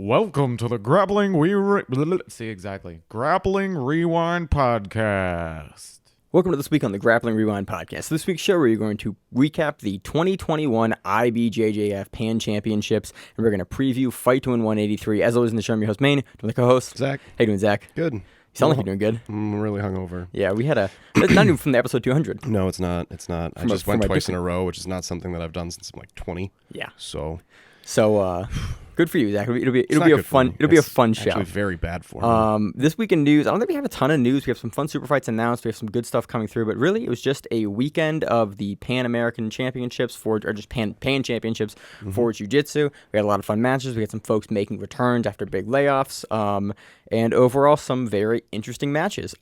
Welcome to the Grappling Rewind Podcast. Welcome to this week on the Grappling Rewind Podcast. This week's show, we're going to recap the 2021 IBJJF Pan Championships, and we're going to preview Fight to Win 183. As always in the show, I'm your host, Maine, my co-host, Zach. How you doing, Zach? Good. You sound like you're doing good. I'm really hungover. Yeah, we had that's not even from the episode 200. No, it's not. It's not. I just went twice in a row, which is not something that I've done since I'm like 20. Yeah. So good for you, Zach. It'll be a fun show. Actually, very bad for me. This week in news, I don't think we have a ton of news. We have some fun super fights announced. We have some good stuff coming through, but really it was just a weekend of the Pan American Championships or just Pan Championships for Jiu-Jitsu. We had a lot of fun matches. We had some folks making returns after big layoffs, and overall some very interesting matches.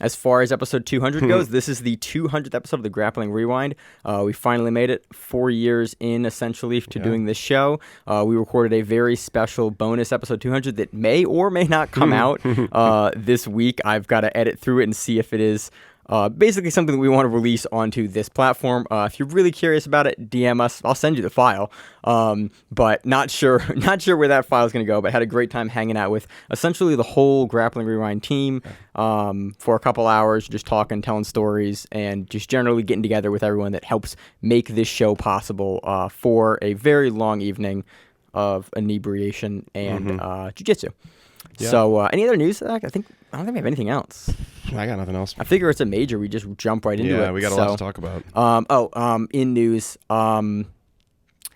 As far as episode 200 goes, this is the 200th episode of the Grappling Rewind. We finally made it 4 years in, essentially, to doing this show. We recorded a very special bonus episode 200 that may or may not come out this week. I've got to edit through it and see if it is basically something that we want to release onto this platform. If you're really curious about it, DM us. I'll send you the file. But not sure where that file is going to go. But had a great time hanging out with essentially the whole Grappling Rewind team for a couple hours, just talking, telling stories, and just generally getting together with everyone that helps make this show possible for a very long evening of inebriation and jiu-jitsu. Yeah. So any other news, Zach? I don't think we have anything else. I got nothing else. I figure it's a major. We just jump right into it. Yeah, we got a lot to talk about. In news, kind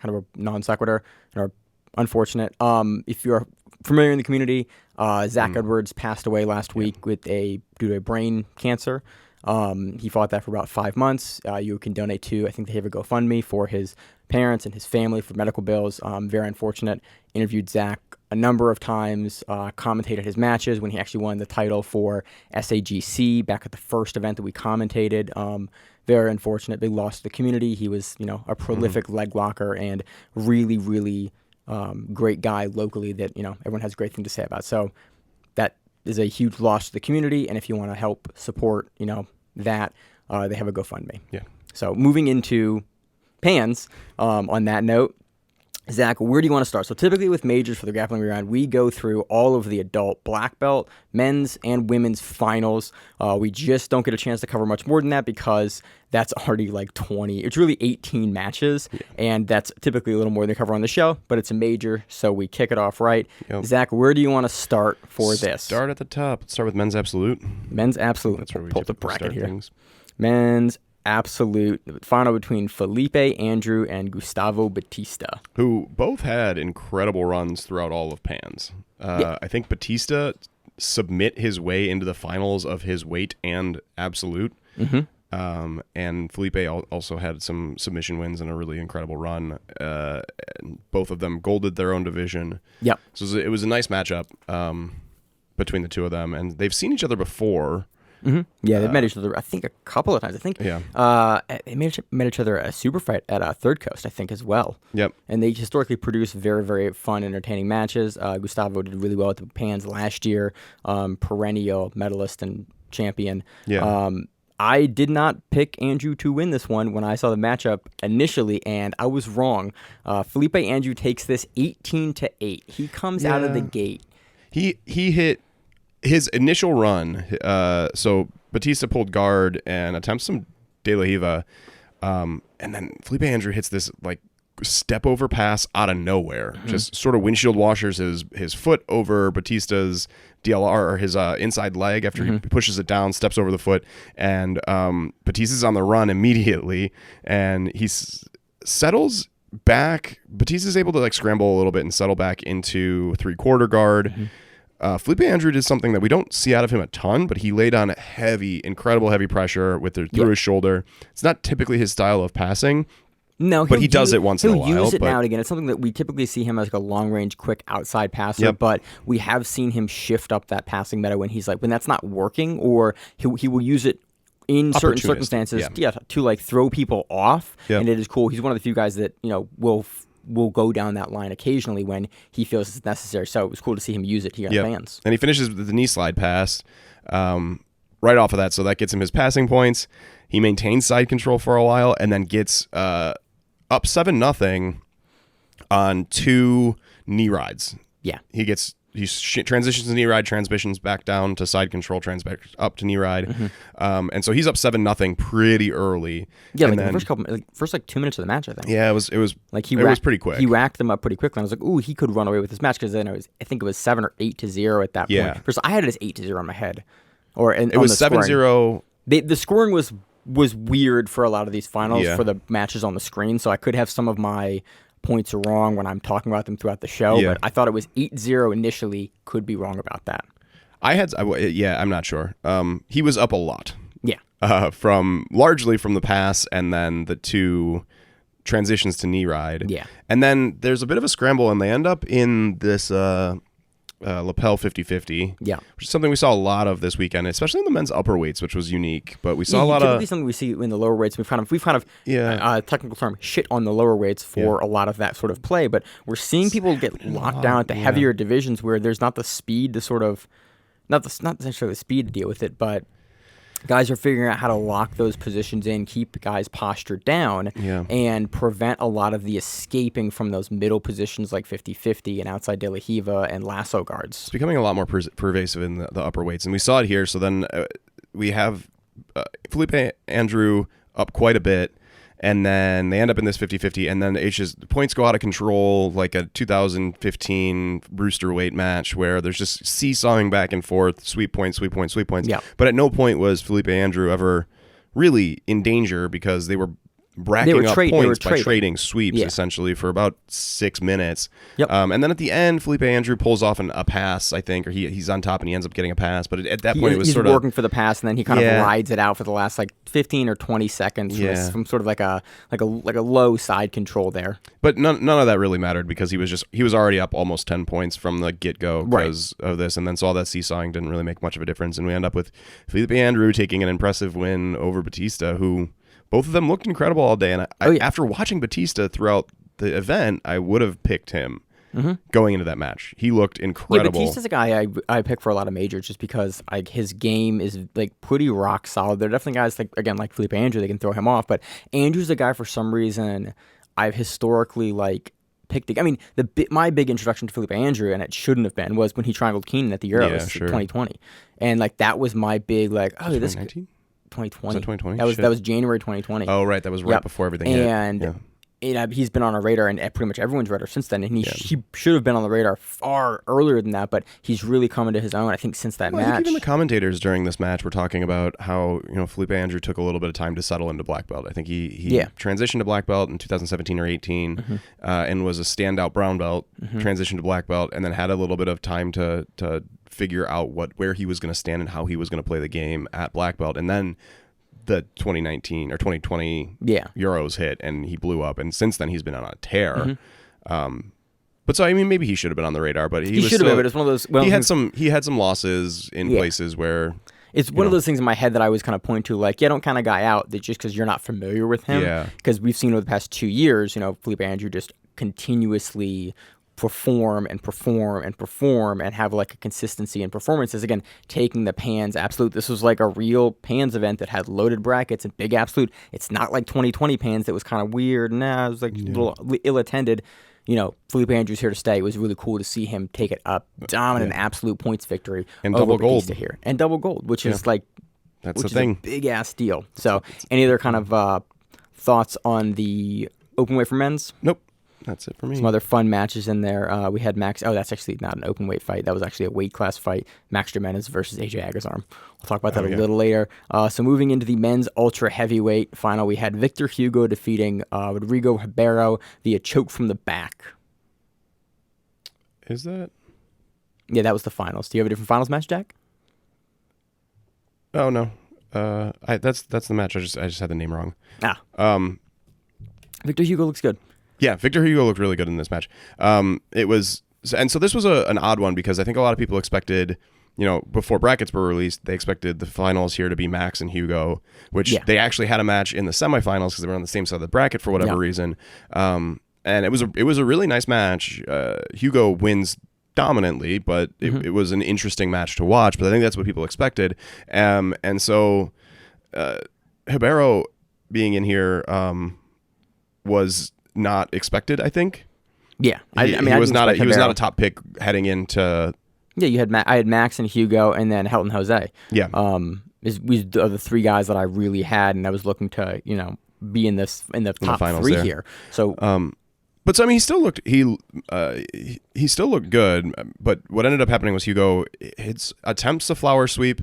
of a non sequitur, or unfortunate. If you're familiar in the community, Zach Edwards passed away last week due to a brain cancer. He fought that for about 5 months. You can donate to, I think they have a GoFundMe for his parents and his family for medical bills. Very unfortunate. Interviewed Zach a number of times, commentated his matches when he actually won the title for SAGC back at the first event that we commentated. Very unfortunate. Big loss to the community. He was, a prolific leg locker and really, really great guy locally that, everyone has a great thing to say about. So that is a huge loss to the community. And if you want to help support, that, they have a GoFundMe. Yeah. So moving into Pans, on that note, Zach, where do you want to start? So typically with majors for the Grappling Rewind, we go through all of the adult black belt, men's and women's finals. We just don't get a chance to cover much more than that because that's already like 20. It's really 18 matches, and that's typically a little more than we cover on the show, but it's a major, so we kick it off right. Yep. Zach, where do you want to start for this? Start at the top. Let's start with men's absolute. Men's absolute. That's where we pull the bracket here. Things. Men's absolute final between Felipe, Andrew, and Gustavo Batista, who both had incredible runs throughout all of Pans. I think Batista submit his way into the finals of his weight and absolute. And Felipe also had some submission wins and a really incredible run. Both of them golded their own division. Yep. So it was a nice matchup between the two of them, and they've seen each other before. Yeah, they've met each other, I think, a couple of times. I think they met each other at a super fight at Third Coast, I think, as well. Yep. And they historically produce very, very fun, entertaining matches. Gustavo did really well at the Pans last year, perennial medalist and champion. Yeah. I did not pick Andrew to win this one when I saw the matchup initially, and I was wrong. Felipe Andrew takes this 18-8. He comes out of the gate. He hit his initial run, so Batista pulled guard and attempts some De La Riva, and then Felipe Andrew hits this like step over pass out of nowhere, just sort of windshield washers his foot over Batista's DLR, or his inside leg after he pushes it down, steps over the foot, and Batista's on the run immediately, and he settles back. Batista's able to like scramble a little bit and settle back into 3/4 guard. Felipe Andrew did something that we don't see out of him a ton, but he laid on incredible heavy pressure through his shoulder. It's not typically his style of passing. No, but he does it once in a while. He'll use it now and again. It's something that we typically see him as like a long-range, quick outside passer, but we have seen him shift up that passing meta when that's not working, or he will use it in certain circumstances to like throw people off, and it is cool. He's one of the few guys that will go down that line occasionally when he feels it's necessary. So it was cool to see him use it here on Pans. And he finishes with the knee slide pass right off of that, so that gets him his passing points. He maintains side control for a while and then gets up 7-0 on 2 knee rides. Yeah. He transitions to knee ride, transmissions back down to side control, up to knee ride. And so he's up 7-0 pretty early. Yeah, and like then, the first 2 minutes of the match, I think. Yeah, it was like was pretty quick. He racked them up pretty quickly. And I was like, ooh, he could run away with this match because then I think it was 7 or 8-0 at that Yeah. point. First, I had it as 8-0 in my head. It was 7-0. The scoring was weird for a lot of these finals Yeah. for the matches on the screen, so I could have some of my points wrong when I'm talking about them throughout the show, Yeah. but I thought it was 8-0 initially. Could be wrong about that. I'm not sure. He was up a lot. Yeah. Largely from the pass and then the 2 transitions to knee ride. Yeah. And then there's a bit of a scramble and they end up in this lapel 50-50. Yeah. Which is something we saw a lot of this weekend, especially in the men's upper weights, which was unique. But we saw a lot typically of something we see in the lower weights. We've kind of technical term shit on the lower weights for a lot of that sort of play, but we're seeing people get locked down at the heavier divisions where there's not the speed to sort of not necessarily the speed to deal with it, but guys are figuring out how to lock those positions in, keep guys postured down, and prevent a lot of the escaping from those middle positions like 50-50 and outside De La Riva and lasso guards. It's becoming a lot more pervasive in the upper weights, and we saw it here. So then we have Felipe Andrew up quite a bit, and then they end up in this 50-50, and then the points go out of control like a 2015 Roosterweight match where there's just seesawing back and forth, sweep points. Yeah. But at no point was Felipe Andrew ever really in danger because they were racking up points by trading sweeps essentially for about 6 minutes. Yep. And then at the end, Felipe Andrew pulls off a pass, I think, or he's on top and he ends up getting a pass. But at that point, it was he's sort of working for the pass, and then he kind of rides it out for the last like 15 or 20 seconds from sort of like a low side control there. But none of that really mattered because he was already up almost 10 points from the get-go because of this, and then so all that seesawing didn't really make much of a difference, and we end up with Felipe Andrew taking an impressive win over Batista, who both of them looked incredible all day. And after watching Batista throughout the event, I would have picked him going into that match. He looked incredible. Yeah, Batista's a guy I pick for a lot of majors just because his game is like pretty rock solid. There are definitely guys like Felipe Andrew, they can throw him off, but Andrew's a guy for some reason I've historically picked. My big introduction to Felipe Andrew, and it shouldn't have been, was when he triangled Keenan at the Euros 2020, and that was my big 2019? 2020. Was that 2020? That was January 2020. Oh, right. That was right before everything hit. And he's been on our radar and pretty much everyone's radar since then. And he should have been on the radar far earlier than that, but he's really coming to his own, I think, since that match. I think even the commentators during this match were talking about how Felipe Andrew took a little bit of time to settle into black belt. I think he transitioned to black belt in 2017 or 18 and was a standout brown belt, transitioned to black belt, and then had a little bit of time to figure out where he was going to stand and how he was going to play the game at black belt. And then the 2019 or 2020 Euros hit and he blew up, and since then he's been on a tear. But so maybe he should have been on the radar, but he should have been. But it's one of those. Well, he had some losses in places where it's one of those things in my head that I always kind of point to, don't count a guy out that just because you're not familiar with him. Yeah. Because we've seen over the past 2 years, Felipe Andrew just continuously perform and have a consistency in performances. Again, taking the Pans Absolute. This was a real Pans event that had loaded brackets and big Absolute. It's not like 2020 Pans that was kind of weird. It was a little ill-attended. Felipe Andrew's here to stay. It was really cool to see him take it up, dominant absolute points victory and over double gold here, and double gold, which is that's the thing, a big ass deal. So, any other kind of thoughts on the open weight for men's? Nope. That's it for me. Some other fun matches in there. We had Max. Oh, that's actually not an open weight fight. That was actually a weight class fight. Max Jimenez versus AJ Agazarm. We'll talk about that a little later. So moving into the men's ultra heavyweight final, we had Victor Hugo defeating Rodrigo Ribeiro via choke from the back. Is that? Yeah, that was the finals. Do you have a different finals match, Jack? Oh no. That's the match. I just had the name wrong. Victor Hugo looks good. Yeah, Victor Hugo looked really good in this match. It was, and so this was an odd one because I think a lot of people expected, before brackets were released, they expected the finals here to be Max and Hugo, which they actually had a match in the semifinals because they were on the same side of the bracket for whatever reason. And it was a really nice match. Hugo wins dominantly, but it was an interesting match to watch. But I think that's what people expected. And so Ribeiro being in here was not expected, I think. Yeah, He was not a top pick heading into. Yeah, you had I had Max and Hugo, and then Helton Jose. Yeah. These are the three guys that I really had, and I was looking to be in the top finals three there. here. So. But so, I mean, he still looked good. But what ended up happening was Hugo attempts a flower sweep,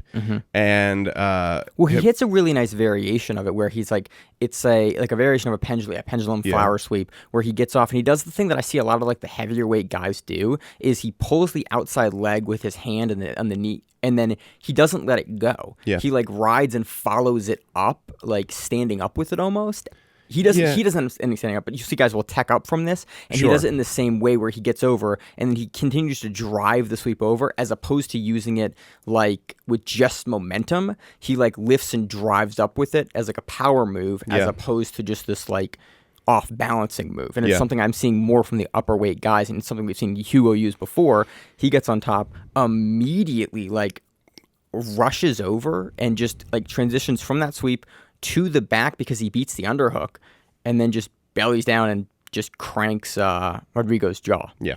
and he hits a really nice variation of it where he's like it's a variation of a pendulum flower sweep where he gets off and he does the thing that I see a lot of like the heavier weight guys do is he pulls the outside leg with his hand on the knee. And then he doesn't let it go. Yeah. He like rides and follows it up, like standing up with it almost. He doesn't end standing up, but you see guys will tech up from this, and he does it in the same way where he gets over, and then he continues to drive the sweep over, as opposed to using it like with just momentum. He like lifts and drives up with it as like a power move, as opposed to just this like off balancing move. And it's something I'm seeing more from the upper weight guys, and it's something we've seen Hugo use before. He gets on top, immediately like rushes over and just like transitions from that sweep to the back because he beats the underhook, and then just bellies down and just cranks Rodrigo's jaw. Yeah.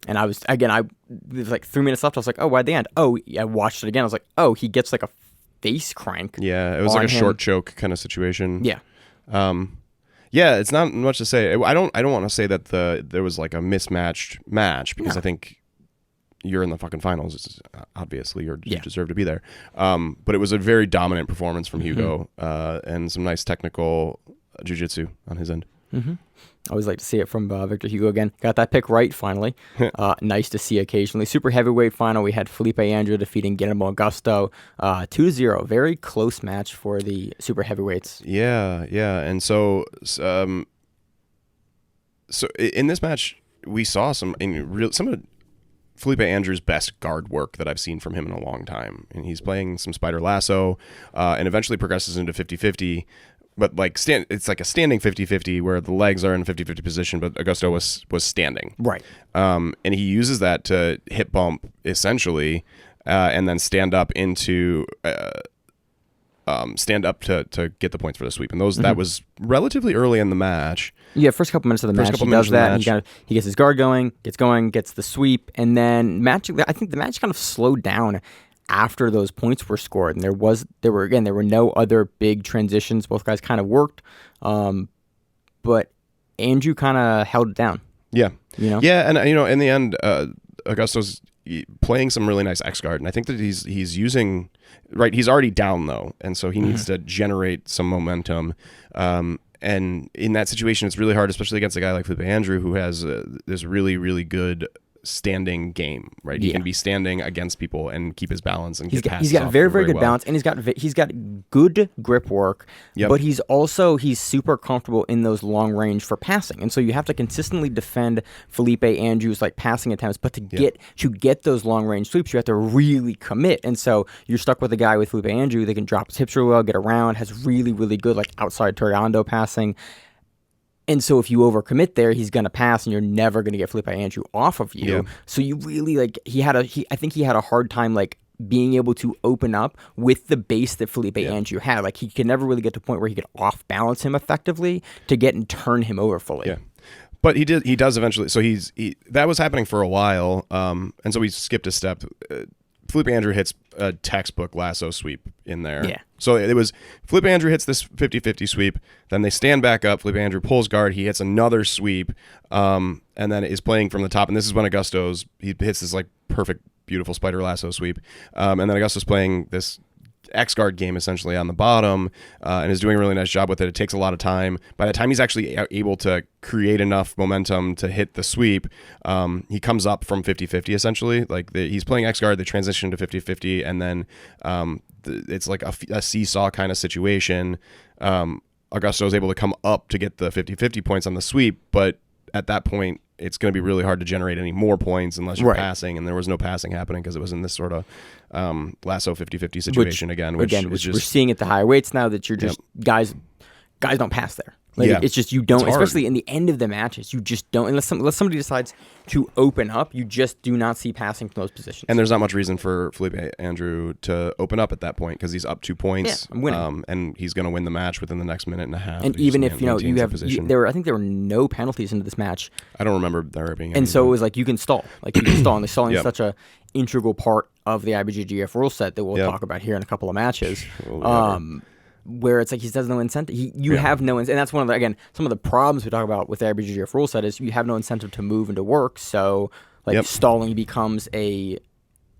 And I was like 3 minutes left. I was like, oh, why'd they end? Oh, I watched it again. I was like, oh, he gets like a face crank. Yeah, it was like a short choke kind of situation. Yeah. Yeah, it's not much to say. I don't want to say that there was like a mismatched match because I think you're in the fucking finals. Obviously, you deserve to be there. But it was a very dominant performance from Hugo, and some nice technical jiu-jitsu on his end. I always like to see it from Victor Hugo again. Got that pick right, finally. Nice to see occasionally. Super heavyweight final, we had Felipe Andrew defeating Guillermo Augusto 2-0. Very close match for the super heavyweights. Yeah. And so in this match, we saw some of Felipe Andrew's best guard work that I've seen from him in a long time. And he's playing some spider lasso and eventually progresses into 50-50. But like it's like a standing 50-50 where the legs are in a 50-50 position, but Augusto was standing. Right. And he uses that to hip bump essentially, and then stand up into to get the points for the sweep. And that was relatively early in the match. Yeah, first couple minutes of the match, he does that. He gets his guard going, gets the sweep, and then I think the match kind of slowed down after those points were scored, and there were no other big transitions. Both guys kind of worked, but Andrew kind of held it down. Yeah, and in the end, Augusto's playing some really nice X guard, and I think that he's using he's already down though, and so he needs to generate some momentum. And in that situation, it's really hard, especially against a guy like Felipe Andrew, who has this really, really good standing game, right? He can be standing against people and keep his balance and get passes. He's got very, very good balance, and he's got good grip work. Yep. But he's super comfortable in those long range for passing, and so you have to consistently defend Felipe Andrew's like passing attempts. But to get those long range sweeps, you have to really commit, and so you're stuck with a guy with Felipe Andrew. They can drop his hips really well, get around, has really, really good like outside Toriando passing. And so if you overcommit there, he's going to pass, and you're never going to get Felipe Andrew off of you. Yeah. So you really I think he had a hard time like being able to open up with the base that Felipe Andrew had. Like he could never really get to a point where he could off balance him effectively to get and turn him over fully. Yeah. But he does eventually. So that was happening for a while. And so we skipped a step. Felipe Andrew hits a textbook lasso sweep in there. Yeah. So it was Felipe Andrew hits this 50-50 sweep. Then they stand back up. Felipe Andrew pulls guard. He hits another sweep, and then is playing from the top. And this is when he hits this like perfect, beautiful spider lasso sweep. And then Augusto's playing this X-guard game essentially on the bottom, and is doing a really nice job with it. It takes a lot of time. By the time he's actually able to create enough momentum to hit the sweep, he comes up from 50-50 essentially. Like he's playing X-guard, they transition to 50-50, and then it's like a seesaw kind of situation. Augusto is able to come up to get the 50-50 points on the sweep, but at that point, it's going to be really hard to generate any more points unless you're passing, and there was no passing happening because it was in this sort of lasso 50-50 situation which we're seeing at the higher weights now that you're just guys don't pass there. Like Yeah. it's just you don't, It's hard. especially in the end of the matches, you just don't unless somebody decides to open up. You just do not see passing from those positions. And there's not much reason for Felipe Andrew to open up at that point because he's up 2 points. Yeah, I'm winning. And he's going to win the match within the next minute and a half. And He even just if you maintains the have position. I think there were no penalties into this match, I don't remember there being any. and so it was like you can stall, and the stalling Yep. is such a integral part of the IBJJF rule set that we'll Yep. talk about here in a couple of matches. Well, Where it's like he has no incentive. You have no incentive. And that's one of some of the problems we talk about with the IBJJF rule set is you have no incentive to move and to work. So stalling becomes an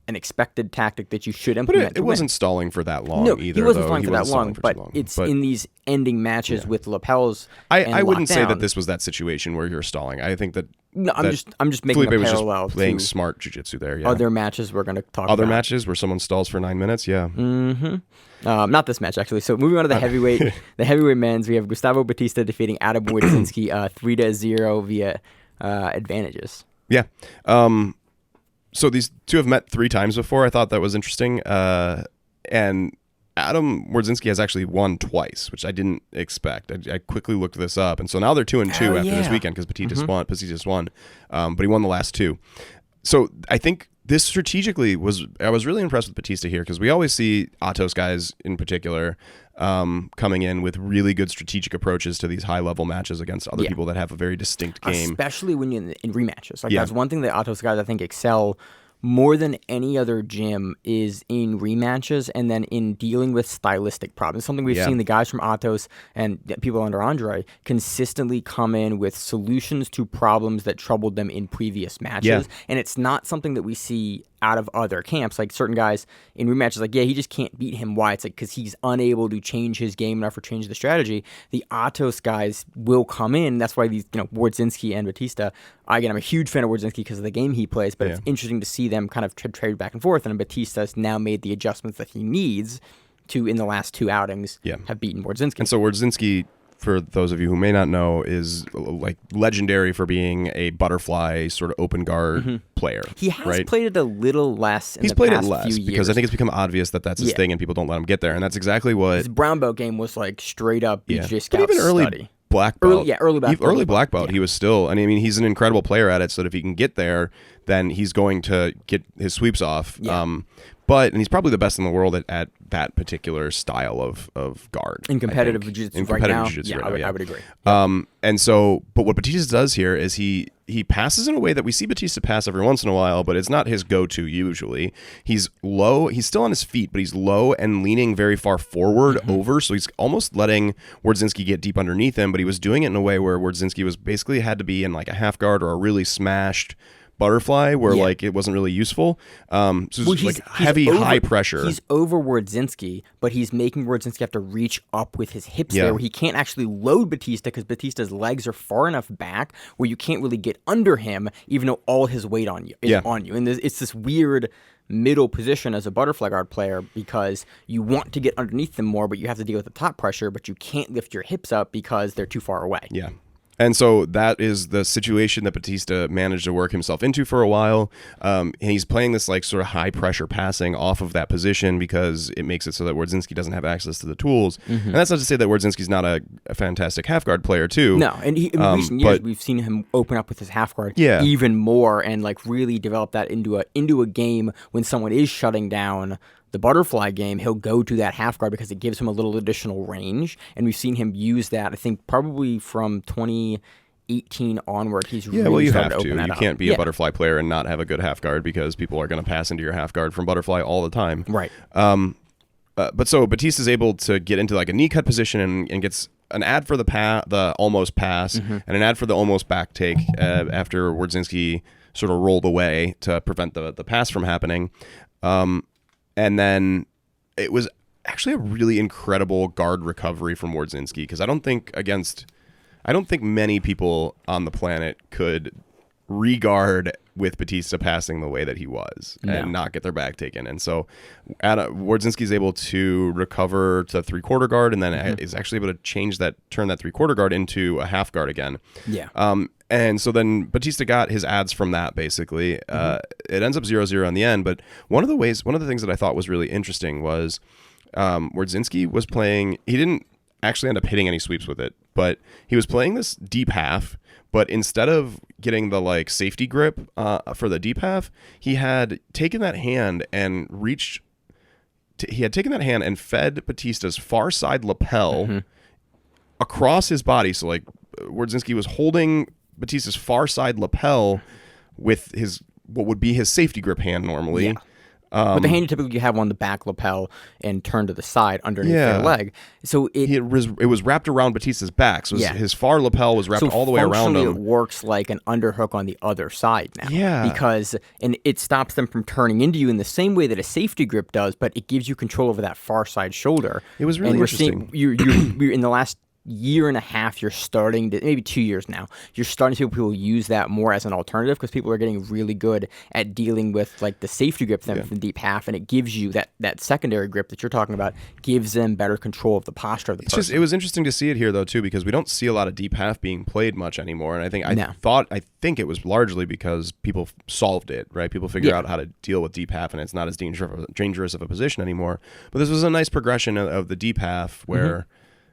expected tactic that you should But implement. it wasn't stalling for that long no, either. he wasn't though. stalling He for that wasn't long, for but too long. it's But in these ending matches with lapels. I wouldn't say that lockdown. this was that situation where you're stalling. I think that No, I'm just making Felipe a was parallel just playing to smart jiu-jitsu there. Yeah. other matches we're going to talk Other about. matches where someone stalls for 9 minutes. Yeah. Not this match actually. So moving on to the heavyweight, men's, we have Gustavo Batista defeating Adam Boydzinski 3-0 via advantages. Yeah. So these two have met 3 times before. I thought that was interesting. And Adam Boydzinski has actually won twice, which I didn't expect. I quickly looked this up, and so now they're 2-2 after this weekend because Batista's won, but he won the last 2. So I think this strategically I was really impressed with Batista here because we always see Atos guys in particular coming in with really good strategic approaches to these high level matches against other people that have a very distinct game. Especially when you're in rematches. Like Yeah. that's one thing that Atos guys I think excel more than any other gym is in rematches and then in dealing with stylistic problems. Something we've seen the guys from Atos and people under André consistently come in with solutions to problems that troubled them in previous matches. Yeah. And it's not something that we see out of other camps. Like certain guys in rematches, like, he just can't beat him. Why? It's like because he's unable to change his game enough or change the strategy. The Atos guys will come in. That's why these, Boydzinski and Batista, again, I'm a huge fan of Boydzinski because of the game he plays, but it's interesting to see them kind of trade back and forth. And Batista's now made the adjustments that he needs to, in the last 2 outings, have beaten Boydzinski. And so Boydzinski, for those of you who may not know, is like legendary for being a butterfly sort of open guard player. He has played it a little less in He's the played past it less few years. because I think it's become obvious that that's his thing and people don't let him get there. And that's exactly what... His brown belt game was like straight up BJJ Scout But even early study. black belt. Early black belt. He was still... I mean, he's an incredible player at it, so that if he can get there, then he's going to get his sweeps off. Yeah. And he's probably the best in the world at that particular style of guard. In competitive jiu-jitsu right now, I would agree. And so, but what Batista does here is he passes in a way that we see Batista pass every once in a while, but it's not his go-to usually. He's low, he's still on his feet, but he's low and leaning very far forward over, so he's almost letting Boydzinski get deep underneath him, but he was doing it in a way where Boydzinski was basically had to be in like a half guard or a really smashed butterfly where like it wasn't really useful. So it's like heavy, high pressure. He's over Boydzinski, but he's making Boydzinski have to reach up with his hips there where he can't actually load Batista because Batista's legs are far enough back where you can't really get under him even though all his weight on you is on you. And it's this weird middle position as a butterfly guard player because you want to get underneath them more, but you have to deal with the top pressure, but you can't lift your hips up because they're too far away. Yeah. And so that is the situation that Batista managed to work himself into for a while. And he's playing this like sort of high pressure passing off of that position because it makes it so that Boydzinski doesn't have access to the tools. And that's not to say that Boydzinski's not a fantastic half guard player too. No, and in recent years we've seen him open up with his half guard even more and like really develop that into a game when someone is shutting down the butterfly game, he'll go to that half guard because it gives him a little additional range. And we've seen him use that, I think, probably from 2018 onward. He's really you started have to to. open that You up. can't be a butterfly player and not have a good half guard because people are going to pass into your half guard from butterfly all the time. Right. But so Batista's able to get into like a knee cut position and gets an ad for the almost pass and an ad for the almost back take after Boydzinski sort of rolled away to prevent the pass from happening. And then it was actually a really incredible guard recovery from Boydzinski because I don't think many people on the planet could regard with Batista passing the way that he was and not get their back taken. And so Boydzinski's able to recover to 3/4 guard and then is actually able to turn that 3/4 guard into a half guard again. Yeah. And so then Batista got his ads from that, basically. It ends up 0-0 in the end, but one of the things that I thought was really interesting was Boydzinski was playing, actually end up hitting any sweeps with it, but he was playing this deep half, but instead of getting the like safety grip for the deep half, he had taken that hand and fed Batista's far side lapel across his body. So like Boydzinski was holding Batista's far side lapel with his what would be his safety grip hand normally. Yeah. But the hand you typically have on the back lapel and turn to the side underneath your leg. So it was wrapped around Batista's back. So his far lapel was wrapped all the way around him. It works like an underhook on the other side now. Yeah. And it stops them from turning into you in the same way that a safety grip does, but it gives you control over that far side shoulder. It was really interesting. You're in the last year and a half, you're starting to, maybe 2 years now, you're starting to see people use that more as an alternative because people are getting really good at dealing with like the safety grip from the deep half, and it gives you that secondary grip that you're talking about, gives them better control of the posture of the person. It was interesting to see it here though too, because we don't see a lot of deep half being played much anymore, and I think it was largely because people solved it, right? People figured out how to deal with deep half, and it's not as dangerous of a position anymore. But this was a nice progression of the deep half where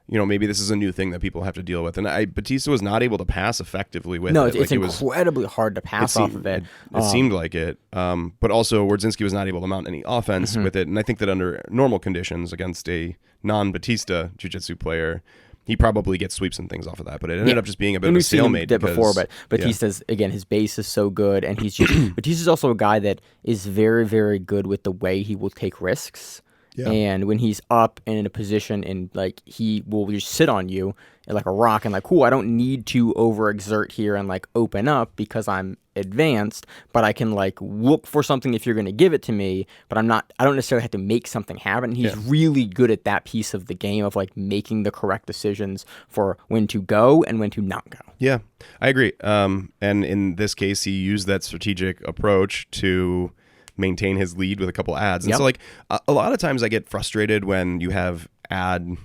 maybe this is a new thing that people have to deal with. And Batista was not able to pass effectively with it. No, it's incredibly hard to pass off of it. It seemed like it. But also, Boydzinski was not able to mount any offense with it. And I think that under normal conditions against a non-Batista jiu-jitsu player, he probably gets sweeps and things off of that. But it ended up just being a bit of a stalemate. Before, but Batista's, again, his base is so good. And he's just Batista's also a guy that is very, very good with the way he will take risks. Yeah. And when he's up and in a position and like he will just sit on you like a rock and like, cool, I don't need to overexert here and like open up because I'm advanced, but I can like look for something if you're going to give it to me, but I don't necessarily have to make something happen. And he's really good at that piece of the game of like making the correct decisions for when to go and when to not go. Yeah, I agree. And in this case, he used that strategic approach to maintain his lead with a couple ads. And so like a lot of times I get frustrated when you have ad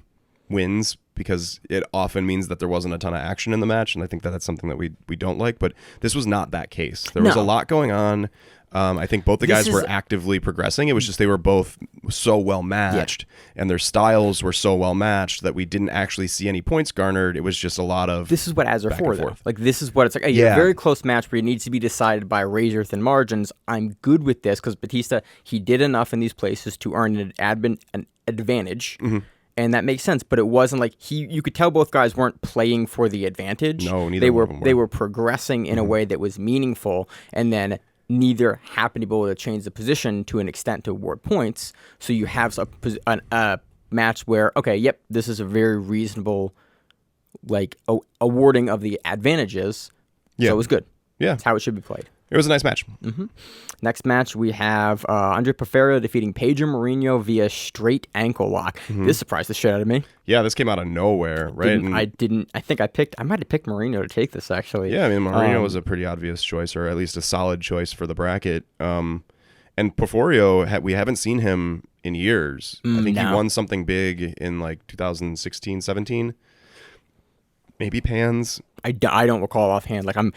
wins because it often means that there wasn't a ton of action in the match, and I think that that's something that we don't like, but this was not that case. There was a lot going on. I think both the guys were actively progressing. It was just they were both so well matched, and their styles were so well matched that we didn't actually see any points garnered. It was just a lot of this is what ads are for, though. Like this is what it's like. A very close match, but it needs to be decided by razor thin margins. I'm good with this because Batista, he did enough in these places to earn an advantage. And that makes sense, but it wasn't like you could tell both guys weren't playing for the advantage. No, neither of them were. They were progressing in a way that was meaningful, and then neither happened to be able to change the position to an extent to award points. So you have a match where, this is a very reasonable like awarding of the advantages. So it was good. Yeah. That's how it should be played. It was a nice match. Next match, we have André Pofferio defeating Pedro Marinho via straight ankle lock. This surprised the shit out of me. Yeah, this came out of nowhere, right? I might have picked Marinho to take this, actually. Yeah, I mean, Marinho was a pretty obvious choice, or at least a solid choice for the bracket. And Porfirio, we haven't seen him in years. I think he won something big in like 2016, 17. Maybe Pans. I don't recall offhand. Like I'm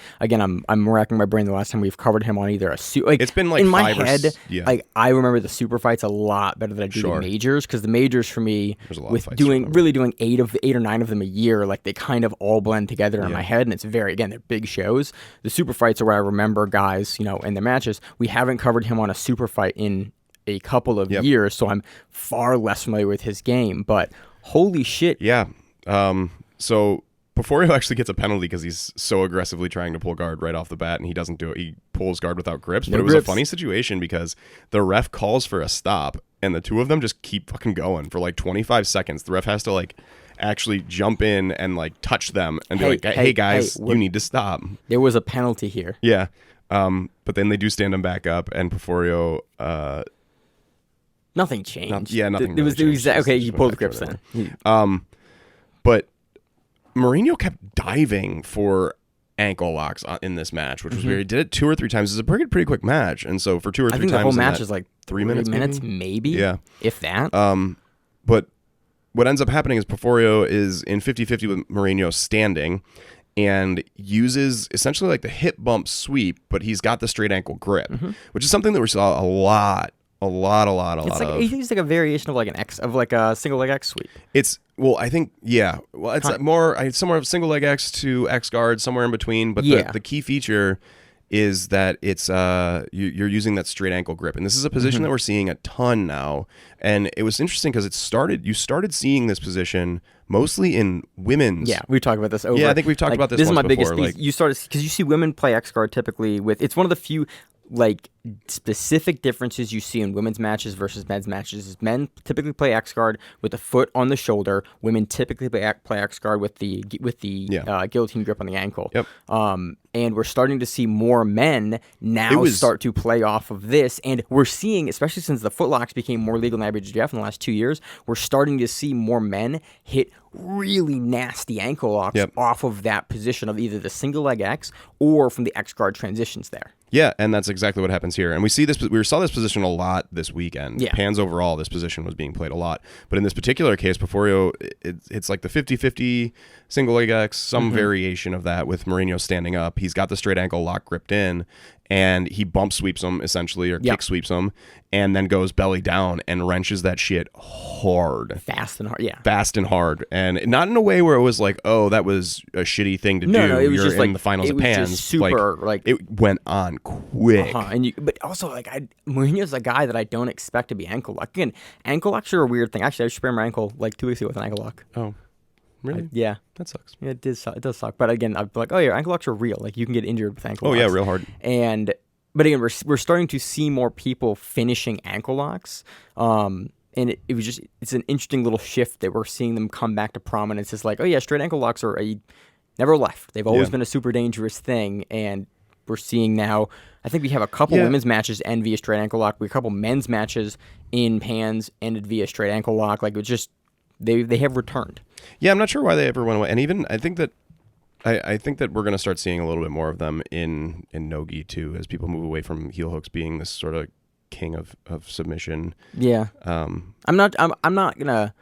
racking my brain the last time we've covered him on either a suit. Like it's been like in my head. Like I remember the super fights a lot better than I do the majors, because the majors for me, with doing 8 or 9 of them a year, like they kind of all blend together in my head, and it's they're big shows. The super fights are where I remember guys, in their matches. We haven't covered him on a super fight in a couple of years, so I'm far less familiar with his game. But holy shit, yeah. So Porfirio actually gets a penalty because he's so aggressively trying to pull guard right off the bat, and he doesn't do it. He pulls guard without grips. But it was a funny situation because the ref calls for a stop, and the two of them just keep fucking going for like 25 seconds. The ref has to like actually jump in and like touch them and be like, hey guys, you need to stop. There was a penalty here. Yeah. But then they do stand him back up, and Porfirio... nothing changed. Nothing It was changed. Okay, you pulled the grips then. But Mourinho kept diving for ankle locks in this match, which was weird. He did it 2 or 3 times. It's a pretty quick match, and so for 2 or 3 times, the whole match is like 3 minutes, maybe. Yeah, if that. But what ends up happening is Porfirio is in 50-50 with Mourinho standing, and uses essentially like the hip bump sweep, but he's got the straight ankle grip, which is something that we saw a lot A lot It's like a variation of like an X of like a single leg X sweep. It's more somewhere of single leg X to X guard, somewhere in between. But the key feature is that it's you're using that straight ankle grip, and this is a position that we're seeing a ton now. And it was interesting because you started seeing this position mostly in women's. Yeah, we talked about this over. Yeah, I think we've talked about this. This is my before. biggest. You started because you see women play X guard typically with. It's one of the few like specific differences you see in women's matches versus men's matches. Is men typically play X guard with the foot on the shoulder. Women typically play X guard with the guillotine grip on the ankle. Yep. And we're starting to see more men now start to play off of this, and we're seeing, especially since the footlocks became more legal in IBJJF in the last 2 years, we're starting to see more men hit really nasty ankle locks off of that position of either the single leg X or from the X guard transitions there. Yeah, and that's exactly what happens here. And we saw this position a lot this weekend. Yeah. Pans overall, this position was being played a lot. But in this particular case, Pofferio, it's like the 50-50 single leg X, some variation of that with Marinho standing up. He's got the straight ankle lock gripped in, and he bump sweeps him essentially, or kick sweeps him, and then goes belly down and wrenches that shit hard. Fast and hard. And not in a way where it was like, oh, that was a shitty thing to do. No, it was You're just in like the finals it of was Pans. just super it went on quick. But also Mourinho's a guy that I don't expect to be ankle lock. Again, ankle locks are a weird thing. Actually, I sprained my ankle like 2 weeks ago with an ankle lock. Oh. Really? Yeah. That sucks. Yeah, it does suck. But again, I'd be like, oh yeah, ankle locks are real. Like you can get injured with ankle locks. Oh yeah, real hard. But again, we're starting to see more people finishing ankle locks. And it's an interesting little shift that we're seeing them come back to prominence. It's like, oh yeah, straight ankle locks never left. They've always been a super dangerous thing, and we're seeing now. I think we have a couple women's matches end via straight ankle lock. We have a couple men's matches in Pans ended via straight ankle lock. Like it's just they have returned. Yeah, I'm not sure why they ever went away. And even I think that we're going to start seeing a little bit more of them in no-gi too, as people move away from heel hooks being this sort of king of submission. Yeah. I'm not gonna.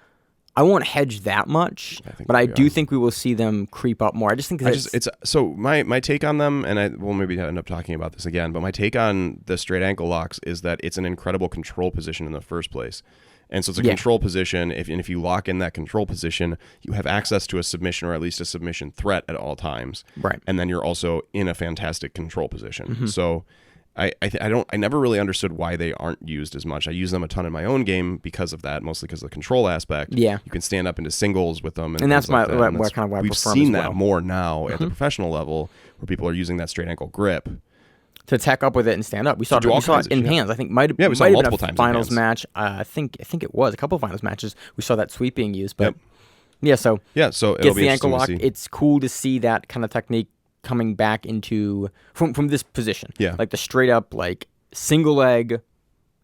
I won't hedge that much, but I do think we will see them creep up more. I just think my take on them, and we'll maybe end up talking about this again, but my take on the straight ankle locks is that it's an incredible control position in the first place. And so it's a control position. If you lock in that control position, you have access to a submission, or at least a submission threat at all times. Right. And then you're also in a fantastic control position. So I never really understood why they aren't used as much. I use them a ton in my own game because of that, mostly because of the control aspect. Yeah. You can stand up into singles with them. And that's like why I we've prefer seen them as well. that more now at the professional level, where people are using that straight ankle grip to tack up with it and stand up. We saw it in Pans. I think might have been a finals match. I think it was a couple of finals matches. We saw that sweep being used, but so it'll gets be the ankle lock. see. It's cool to see that kind of technique coming back into from this position. Yeah, like the straight up like single leg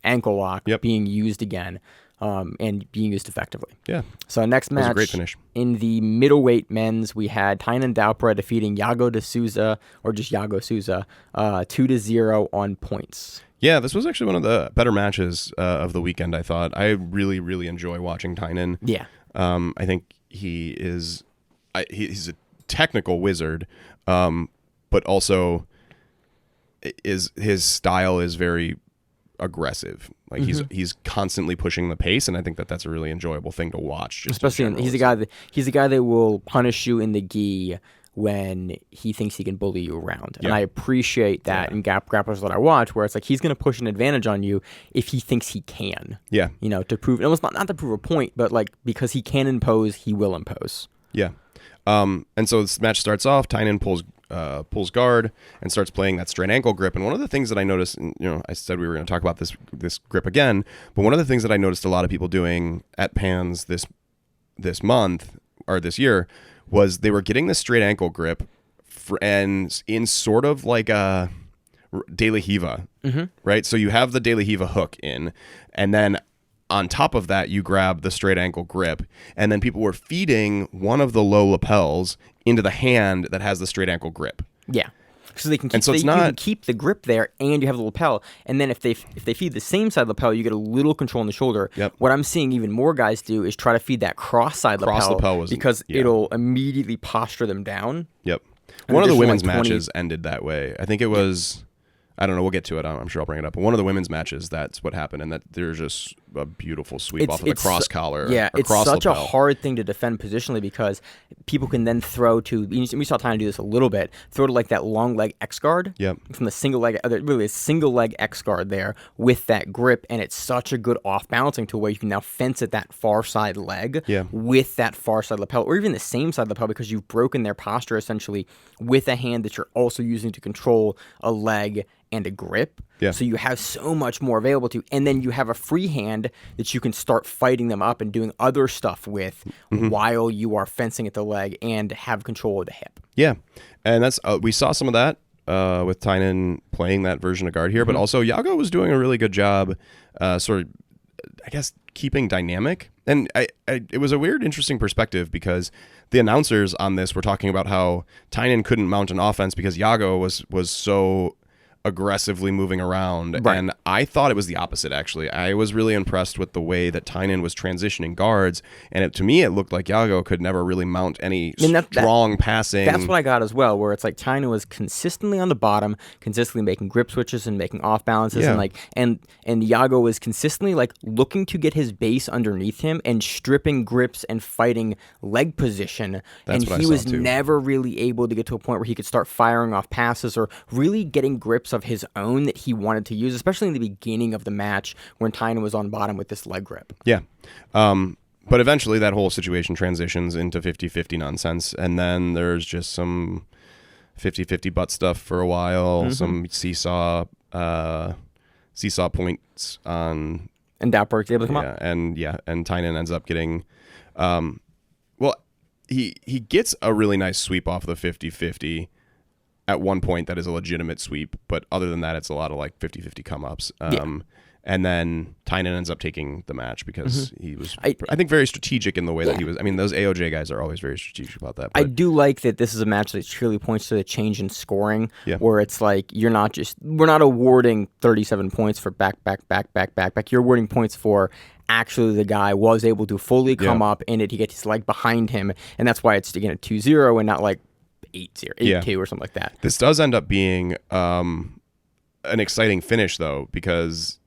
ankle lock being used again. And being used effectively. Yeah. So next match, a great finish. In the middleweight men's, we had Tainan Dalpra defeating Yago Sousa, or just Yago Sousa, 2-0 on points. Yeah, this was actually one of the better matches of the weekend, I thought. I really, really enjoy watching Tainan. Yeah. I think he's a technical wizard, but also his style is very aggressive. Like he's constantly pushing the pace, and I think that's a really enjoyable thing to watch. Especially he's a guy that will punish you in the gi when he thinks he can bully you around. And I appreciate that in grapplers that I watch, where it's like he's going to push an advantage on you if he thinks he can. Yeah. To prove, almost not to prove a point, but like because he can impose, he will impose. Yeah. And so this match starts off, Tainan pulls guard and starts playing that straight ankle grip. And one of the things that I noticed, and, I said we were going to talk about this grip again, but one of the things that I noticed a lot of people doing at Pans this month or this year was they were getting the straight ankle grip and in sort of like a De La Riva, right? So you have the De La Riva hook in, and then on top of that, you grab the straight ankle grip, and then people were feeding one of the low lapels into the hand that has the straight ankle grip. Yeah. So they can keep, you can keep the grip there, and you have the lapel. And then if they feed the same side lapel, you get a little control on the shoulder. Yep. What I'm seeing even more guys do is try to feed that cross-side lapel because it'll immediately posture them down. Yep. One of the women's matches ended that way. I think it was I don't know. We'll get to it. I'm sure I'll bring it up. But one of the women's matches, that's what happened, and that there's just a beautiful sweep off of the cross collar. Yeah, it's cross such lapel. a hard thing to defend positionally because people can then throw to. We saw Tainan do this a little bit. Throw to like that long leg X guard. Yep. From the single leg, really a single leg X guard there with that grip, and it's such a good off balancing tool where you can now fence at that far side leg with that far side lapel, or even the same side lapel because you've broken their posture essentially with a hand that you're also using to control a leg and a grip. Yeah. So you have so much more available to you. And then you have a free hand that you can start fighting them up and doing other stuff with while you are fencing at the leg and have control of the hip. Yeah. And that's we saw some of that with Tainan playing that version of guard here, but also Yago was doing a really good job sort of, I guess, keeping dynamic. And it was a weird, interesting perspective because the announcers on this were talking about how Tainan couldn't mount an offense because Yago was so aggressively moving around. Right. And I thought it was the opposite, actually. I was really impressed with the way that Tainan was transitioning guards, and to me it looked like Yago could never really mount any strong passing. That's what I got as well, where it's like Tainan was consistently on the bottom, consistently making grip switches and making off balances, and Yago was consistently like looking to get his base underneath him and stripping grips and fighting leg position. That's and what he I was saw too. never really able to get to a point where he could start firing off passes or really getting grips of his own that he wanted to use, especially in the beginning of the match when Tainan was on bottom with this leg grip. Yeah. But eventually that whole situation transitions into 50-50 nonsense, and then there's just some 50-50 butt stuff for a while, some seesaw points on... And Dalpra is able to come up. And Tainan ends up getting... he gets a really nice sweep off the 50-50 at one point that is a legitimate sweep, but other than that, it's a lot of like 50-50 come-ups. And then Tainan ends up taking the match because he was, I think, very strategic in the way that he was. I mean, those AOJ guys are always very strategic about that. But I do like that this is a match that truly points to the change in scoring, where it's like we're not awarding 37 points for back. You're awarding points for actually the guy was able to fully come up and he gets his leg behind him, and that's why it's again a 2-0 and not like 8-0, 8-2 or something like that. This does end up being an exciting finish though, because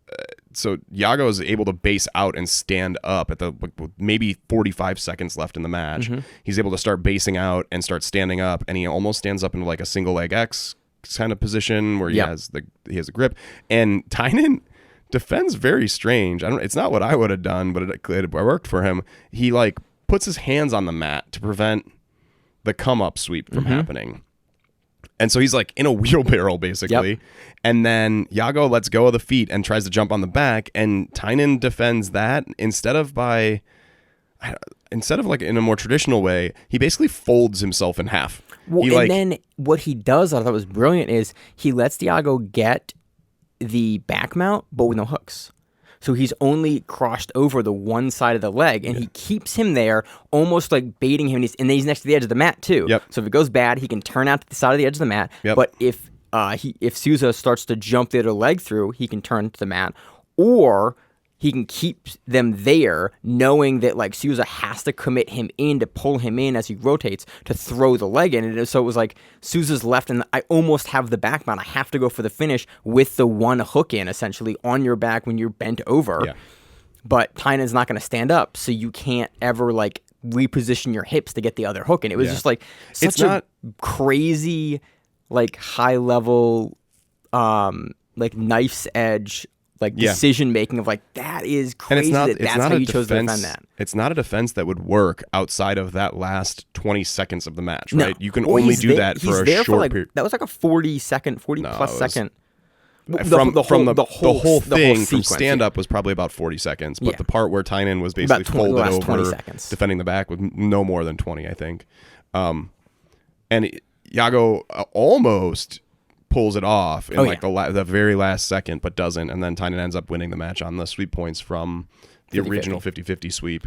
so Yago is able to base out and stand up at the maybe 45 seconds left in the match. He's able to start basing out and start standing up, and he almost stands up into like a single leg X kind of position where he has a grip. And Tainan defends very strange. It's not what I would have done, but it worked for him. He like puts his hands on the mat to prevent the come up sweep from happening. And so he's like in a wheelbarrow basically. And then Yago lets go of the feet and tries to jump on the back, and Tainan defends that instead of like in a more traditional way, he basically folds himself in half. Well, then what he does, I thought was brilliant, is he lets Yago get the back mount, but with no hooks. So he's only crossed over the one side of the leg, and he keeps him there, almost like baiting him. And then he's next to the edge of the mat too. So if it goes bad, he can turn out to the side of the edge of the mat. But if Souza starts to jump the other leg through, he can turn to the mat, or he can keep them there, knowing that like Souza has to commit him in to pull him in as he rotates to throw the leg in. And so it was like Souza's left, and I almost have the back mount. I have to go for the finish with the one hook in, essentially, on your back when you're bent over. But Tainan's not going to stand up, so you can't ever like reposition your hips to get the other hook in. It was just like such a crazy, like high level, like knife's edge, like decision making of like that is crazy. And that's how you chose to defend that. It's not a defense that would work outside of that last 20 seconds of the match, right? You can only do that for a short period. That was like a 40 plus second. From the whole thing from stand up was probably about 40 seconds, but the part where Tainan was basically folded over defending the back with no more than 20, I think. And Yago almost pulls it off in the very last second, but doesn't, and then Tainan ends up winning the match on the sweep points from the original 50-50 sweep,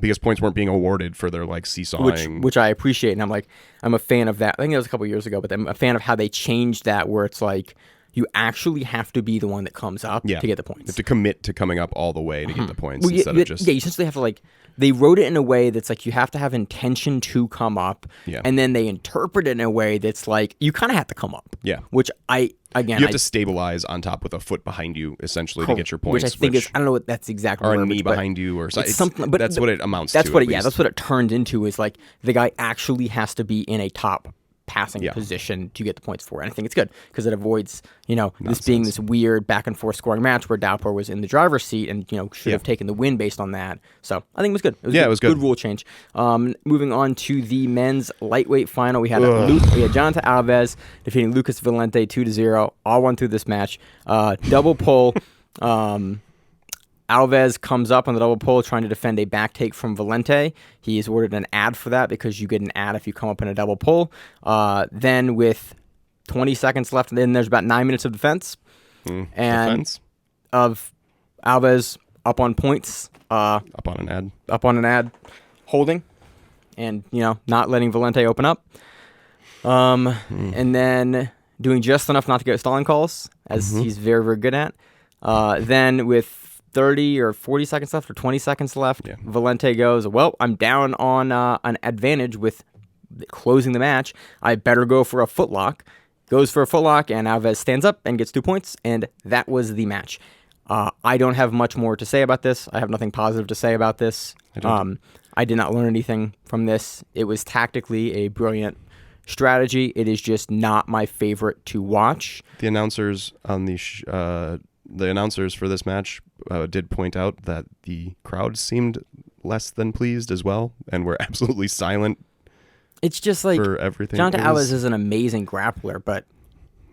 because points weren't being awarded for their like seesawing, which I appreciate, and I'm a fan of that. I think it was a couple years ago, but I'm a fan of how they changed that, where it's like you actually have to be the one that comes up to get the points. You have to commit to coming up all the way to get the points Well, instead of just... Yeah, you essentially have to, like, they wrote it in a way that's like you have to have intention to come up, and then they interpret it in a way that's like you kind of have to come up. Yeah. Which you have to stabilize on top with a foot behind you, essentially, to get your points. Which I think is, I don't know what that's exactly. Or a knee behind you or something. But that's what it amounts to. That's what it turns into, is like the guy actually has to be in a top passing position to get the points for it. And I think it's good because it avoids, this being this weird back and forth scoring match where Dalpra was in the driver's seat and, should have taken the win based on that. So I think it was good. It was good. Good rule change. Moving on to the men's lightweight final, we had Johnatha Alves defeating Lucas Valente 2-0. All won through this match. Double pull. Alves comes up on the double pull trying to defend a back take from Valente. He is ordered an ad for that because you get an ad if you come up in a double pull. Then with 20 seconds left, then there's about 9 minutes of defense. Of Alves up on points. Up on an ad. Holding. And, not letting Valente open up. And then doing just enough not to get stalling calls, as he's very, very good at. Then with 30 or 40 seconds left or 20 seconds left, Valente goes, well, I'm down on an advantage with closing the match. I better go for a footlock. Goes for a footlock, and Alves stands up and gets 2 points, and that was the match. I don't have much more to say about this. I have nothing positive to say about this. I did not learn anything from this. It was tactically a brilliant strategy. It is just not my favorite to watch. The announcers on the announcers for this match did point out that the crowd seemed less than pleased as well, and were absolutely silent. It's just like for everything. Johnatha Alves is an amazing grappler, but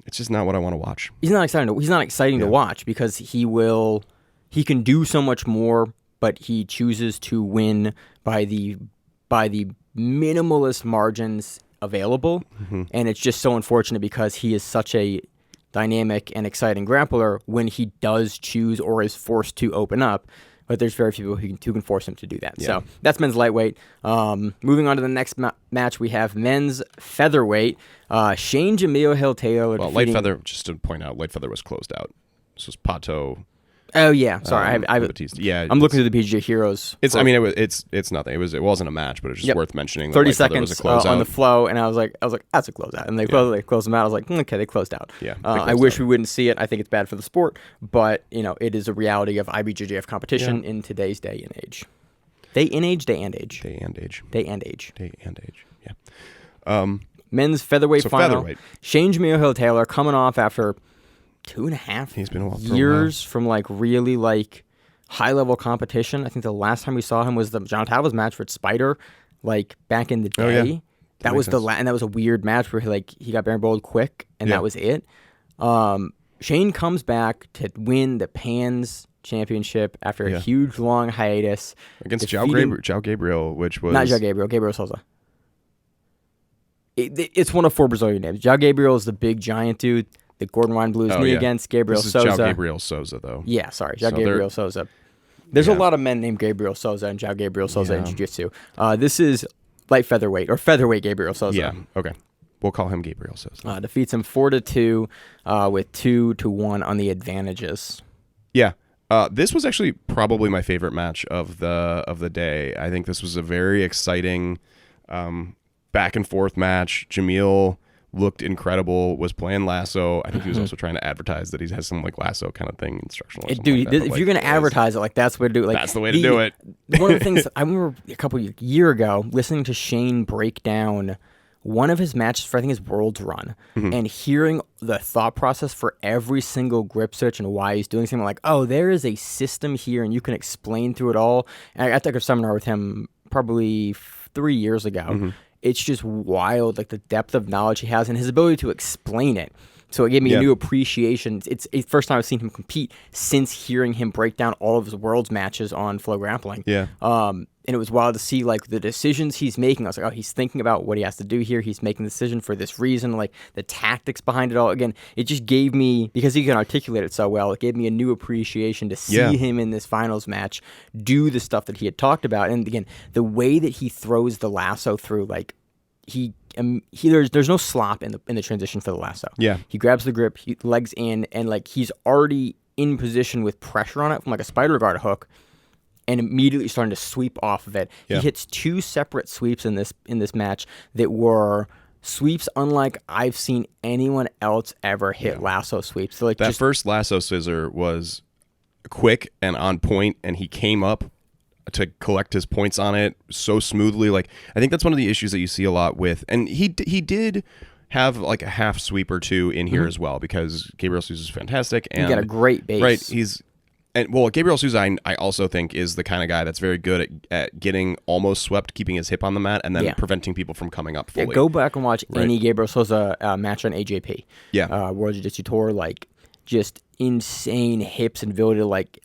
it's just not what I want to watch. He's not exciting to watch because he can do so much more, but he chooses to win by the minimalist margins available, and it's just so unfortunate because he is such a dynamic and exciting grappler when he does choose or is forced to open up, but there's very few people who can force him to do that. So that's men's lightweight. Moving on to the next match, we have men's featherweight. Shane Jamil Hill-taylor. Well, light feather, just to point out, light feather was closed out. This was Pato. Oh yeah, sorry. Batista. Yeah, I'm looking through the BJJ Heroes. It's nothing. It wasn't a match, but it's just worth mentioning. 30 seconds on the flow, and I was like, that's a closeout. And they closed them out. I was like, okay, they closed out. Yeah. I wish we wouldn't see it. I think it's bad for the sport, but it is a reality of IBJJF competition in today's day and age. Day and age. Yeah. Men's featherweight final. Featherweight. Shane Jamil Hill-taylor coming off after 2.5 He's been years from really high level competition. I think the last time we saw him was the Johnatha Alves match for Spider, back in the day. Oh, yeah. That was and that was a weird match where he got bowled quick and that was it. Shane comes back to win the Pans championship after a huge long hiatus against João Gabriel, which was not João Gabriel, Gabriel Sousa. It's one of 4 Brazilian names. João Gabriel is the big giant dude that Gordon Ryan blew his knee against. Gabriel Sousa. João Gabriel Sousa, though. Yeah, sorry. João Gabriel Sousa. There's a lot of men named Gabriel Sousa and João Gabriel Sousa in Jiu-Jitsu. This is light featherweight or featherweight Gabriel Sousa. Yeah, okay. We'll call him Gabriel Sousa. Defeats him 4-2 with 2-1 on the advantages. Yeah. This was actually probably my favorite match of the day. I think this was a very exciting back and forth match. Jamil looked incredible, was playing lasso. I think he was also trying to advertise that he has some lasso kind of thing instructional. Dude, if you're going to advertise it, that's the way to do it. That's the way to do it. One of the things I remember a year ago listening to Shane break down one of his matches for I think his Worlds run and hearing the thought process for every single grip switch and why he's doing something there is a system here and you can explain through it all. And I took a seminar with him probably 3 years ago. It's just wild, the depth of knowledge he has and his ability to explain it. So it gave me a new appreciation. It's the first time I've seen him compete since hearing him break down all of his Worlds matches on Flow Grappling. Yeah. And it was wild to see the decisions he's making. I was like, he's thinking about what he has to do here. He's making the decision for this reason, the tactics behind it all. Again, it just gave me, because he can articulate it so well, it gave me a new appreciation to see him in this finals match do the stuff that he had talked about. And again, the way that he throws the lasso through, he there's no slop in the transition for the lasso. Yeah. He grabs the grip, he legs in, and like he's already in position with pressure on it from like a spider guard hook, and immediately starting to sweep off of it. Yeah. He hits 2 separate sweeps in this match that were sweeps unlike I've seen anyone else ever hit lasso sweeps. So like that first lasso scissor was quick and on point, and he came up to collect his points on it so smoothly. Like, I think that's one of the issues that you see a lot with, and he did have like a half sweep or two in here as well, because Gabriel Sousa is fantastic, and he got a great base. Right, Gabriel Sousa, I also think, is the kind of guy that's very good at getting almost swept, keeping his hip on the mat, and then preventing people from coming up fully. Yeah, go back and watch any Gabriel Sousa match on AJP. Yeah. World Jiu-Jitsu Tour, like, just insane hips and ability to, like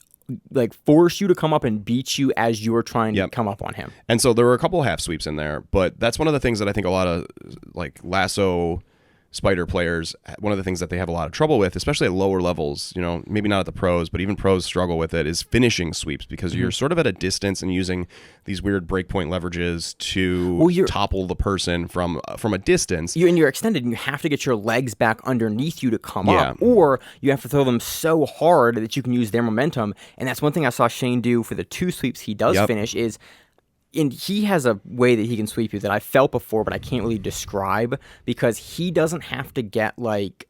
force you to come up and beat you as you were trying to come up on him. And so there were a couple half sweeps in there, but that's one of the things that I think a lot of, like, lasso spider players, one of the things that they have a lot of trouble with, especially at lower levels, you know, maybe not at the pros, but even pros struggle with it, is finishing sweeps, because you're sort of at a distance and using these weird breakpoint leverages to topple the person from a distance. You're extended, and you have to get your legs back underneath you to come up, or you have to throw them so hard that you can use their momentum. And that's one thing I saw Shane do for the 2 sweeps he does finish is, and he has a way that he can sweep you that I felt before, but I can't really describe, because he doesn't have to get like,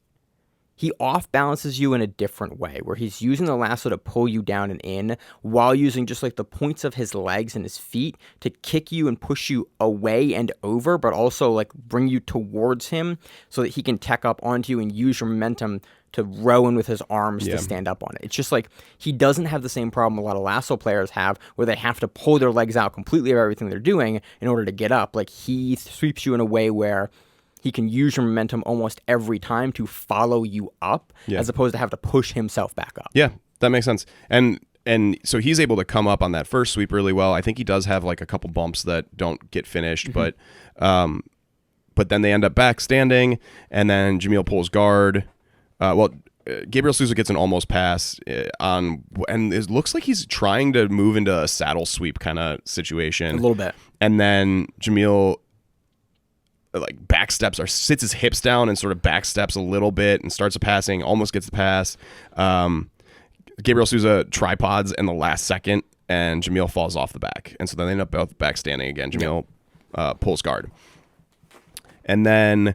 he off balances you in a different way, where he's using the lasso to pull you down and in, while using just like the points of his legs and his feet to kick you and push you away and over, but also like bring you towards him so that he can tech up onto you and use your momentum to row in with his arms to stand up on it. It's just like, he doesn't have the same problem a lot of lasso players have, where they have to pull their legs out completely of everything they're doing in order to get up. Like, he sweeps you in a way where he can use your momentum almost every time to follow you up, as opposed to have to push himself back up. Yeah, that makes sense. And so he's able to come up on that first sweep really well. I think he does have like a couple bumps that don't get finished, but then they end up back standing, and then Jamil pulls guard. Gabriel Sousa gets an almost pass and it looks like he's trying to move into a saddle sweep kind of situation. A little bit. And then Jamil like backsteps or sits his hips down and sort of backsteps a little bit and starts a passing, almost gets the pass. Gabriel Sousa tripods in the last second, and Jamil falls off the back. And so then they end up both back standing again. Jamil pulls guard. And then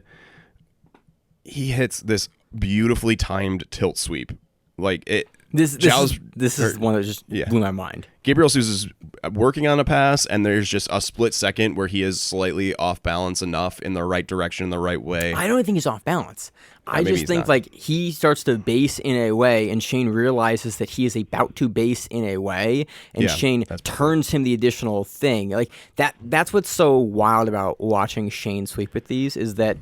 he hits this beautifully timed tilt sweep. Like it. This is one that just blew my mind. Gabriel Sousa's working on a pass, and there's just a split second where he is slightly off balance enough in the right direction, the right way. I don't think he's off balance. I just think like he starts to base in a way, and Shane realizes that he is about to base in a way, and Shane turns him the additional thing. Like that's what's so wild about watching Shane sweep with these, is that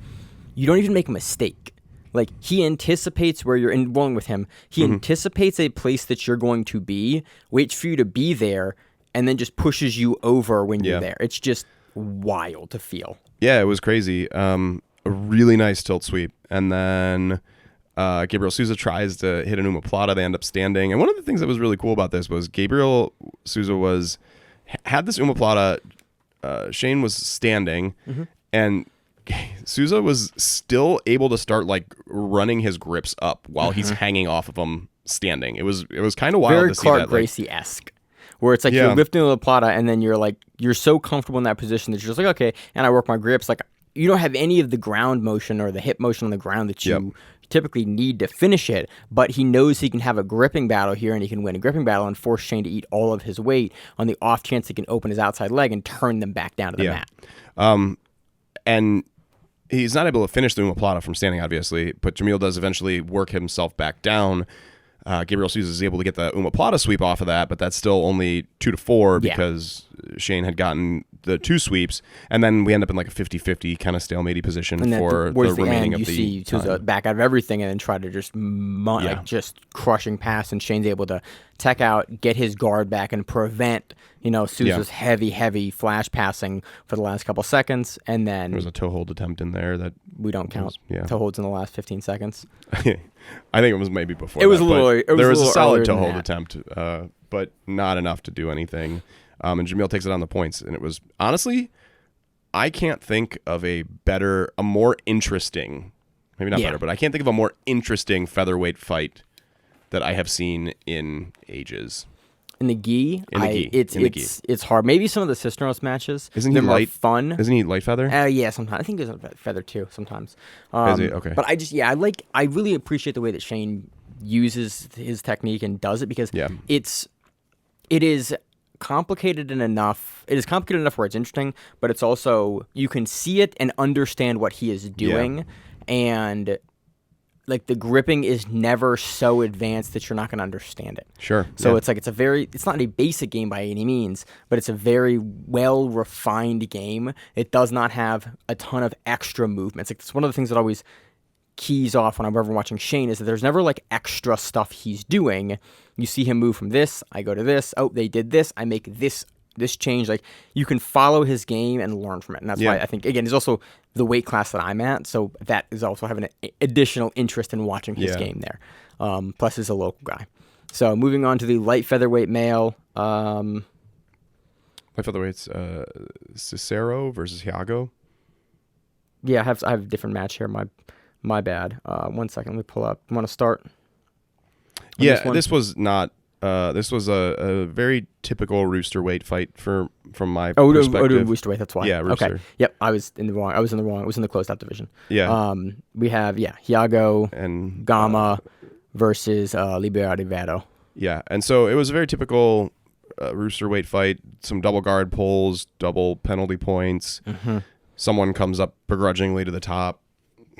you don't even make a mistake. Like, he anticipates where you're in rolling with him. He anticipates a place that you're going to be, waits for you to be there, and then just pushes you over when you're there. It's just wild to feel. Yeah, it was crazy. A really nice tilt sweep. And then Gabriel Sousa tries to hit an omoplata. They end up standing. And one of the things that was really cool about this was Gabriel Sousa had this omoplata. Shane was standing, and Sousa was still able to start like running his grips up while he's hanging off of him standing. It was kind of wild to see Clark that. Gracie-esque, where it's like you're lifting the plata, and then you're so comfortable in that position that you're just like, okay, and I work my grips. Like, you don't have any of the ground motion or the hip motion on the ground that you typically need to finish it, but he knows he can have a gripping battle here, and he can win a gripping battle and force Shane to eat all of his weight on the off chance he can open his outside leg and turn them back down to the mat. And he's not able to finish the omoplata from standing, obviously, but Jamil does eventually work himself back down. Gabriel Sousa is able to get the omoplata sweep off of that, but that's still only 2-4 because Shane had gotten the 2 sweeps, and then we end up in like a 50-50 kind of stalemate position for the remaining of the you see Sousa back out of everything and then try to just like just crushing pass, and Shane's able to tech out, get his guard back, and prevent Sousa's heavy flash passing for the last couple seconds, and then there was a toe hold attempt in there that we don't count. Toe holds in the last 15 seconds. I think it was maybe before. It was a little. There was a solid toe hold attempt, but not enough to do anything. And Jamil takes it on the points, and it was honestly I can't think of a more interesting, maybe not better, but I can't think of a more interesting featherweight fight that I have seen in ages. In the gi, it's hard. Maybe some of the Cisneros matches. Isn't he light? Fun. Isn't he light feather? Yeah, sometimes. I think he's a feather too. Sometimes. Is he? Okay. But I really appreciate the way that Shane uses his technique and does it because it is complicated enough. It is complicated enough where it's interesting, but it's also you can see it and understand what he is doing, and like the gripping is never so advanced that you're not going to understand it. Sure. So it's not a basic game by any means, but it's a very well refined game. It does not have a ton of extra movements. Like it's one of the things that always keys off when I'm ever watching Shane is that there's never like extra stuff he's doing. You see him move from this, I go to this. Oh, they did this, I make this change. Like you can follow his game and learn from it, and that's why I think again, it's also the weight class that I'm at, so that is also having an additional interest in watching his game there. Plus, he's a local guy. So moving on to the light featherweight male. Light featherweight's Cicero versus Hiago. Yeah, I have a different match here. My bad. 1 second, let me pull up. You want to start? This was not. This was a very typical Roosterweight fight from my perspective. Roosterweight. That's why. Yeah, Rooster. Okay. Yep. I was in the wrong. I was in the closed out division. Yeah. We have Hiago and Gama versus Oliveira Ribeiro. Yeah, and so it was a very typical Roosterweight fight. Some double guard pulls, double penalty points. Mm-hmm. Someone comes up begrudgingly to the top.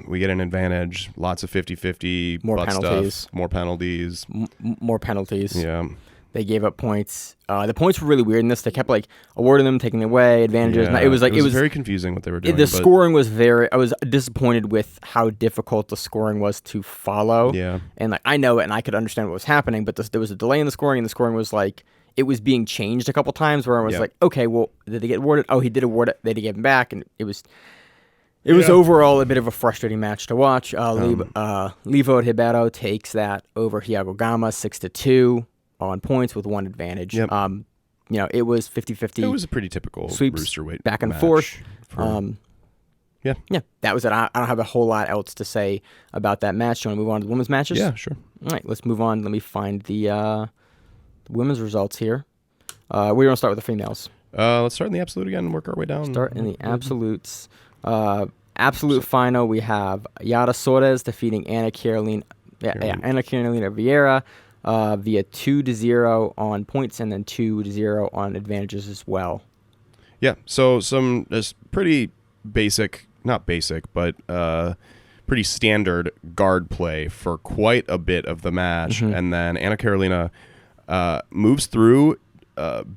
We get an advantage. Lots of 50-50. More butt penalties. Stuff, more penalties. More penalties. Yeah. They gave up points. The points were really weird in this. They kept like awarding them, taking away advantages. Yeah. It was very confusing what they were doing. The scoring was I was disappointed with how difficult the scoring was to follow. Yeah. And like I know it, and I could understand what was happening, but there was a delay in the scoring, and the scoring was like it was being changed a couple times. Where I was like, okay, well, did they get awarded? Oh, he did award it. They did give him back, and it was. It was overall a bit of a frustrating match to watch. Livo Ribeiro takes that over Hiago Gama 6-2 on points with one advantage. Yep. It was 50-50. It was a pretty typical sweeps Roosterweight back and match forth. Yeah, that was it. I don't have a whole lot else to say about that match. Do you want to move on to the women's matches? Yeah, sure. All right, let's move on. Let me find the women's results here. We're going to start with the females. Let's start in the absolute again and work our way down. Start in the absolutes. Absolute final, we have Yara Sodes defeating Anna Carolina Vieira via 2-0 on points and then 2-0 on advantages as well. Yeah, so some just pretty basic, not basic, but pretty standard guard play for quite a bit of the match. Mm-hmm. And then Anna Carolina moves through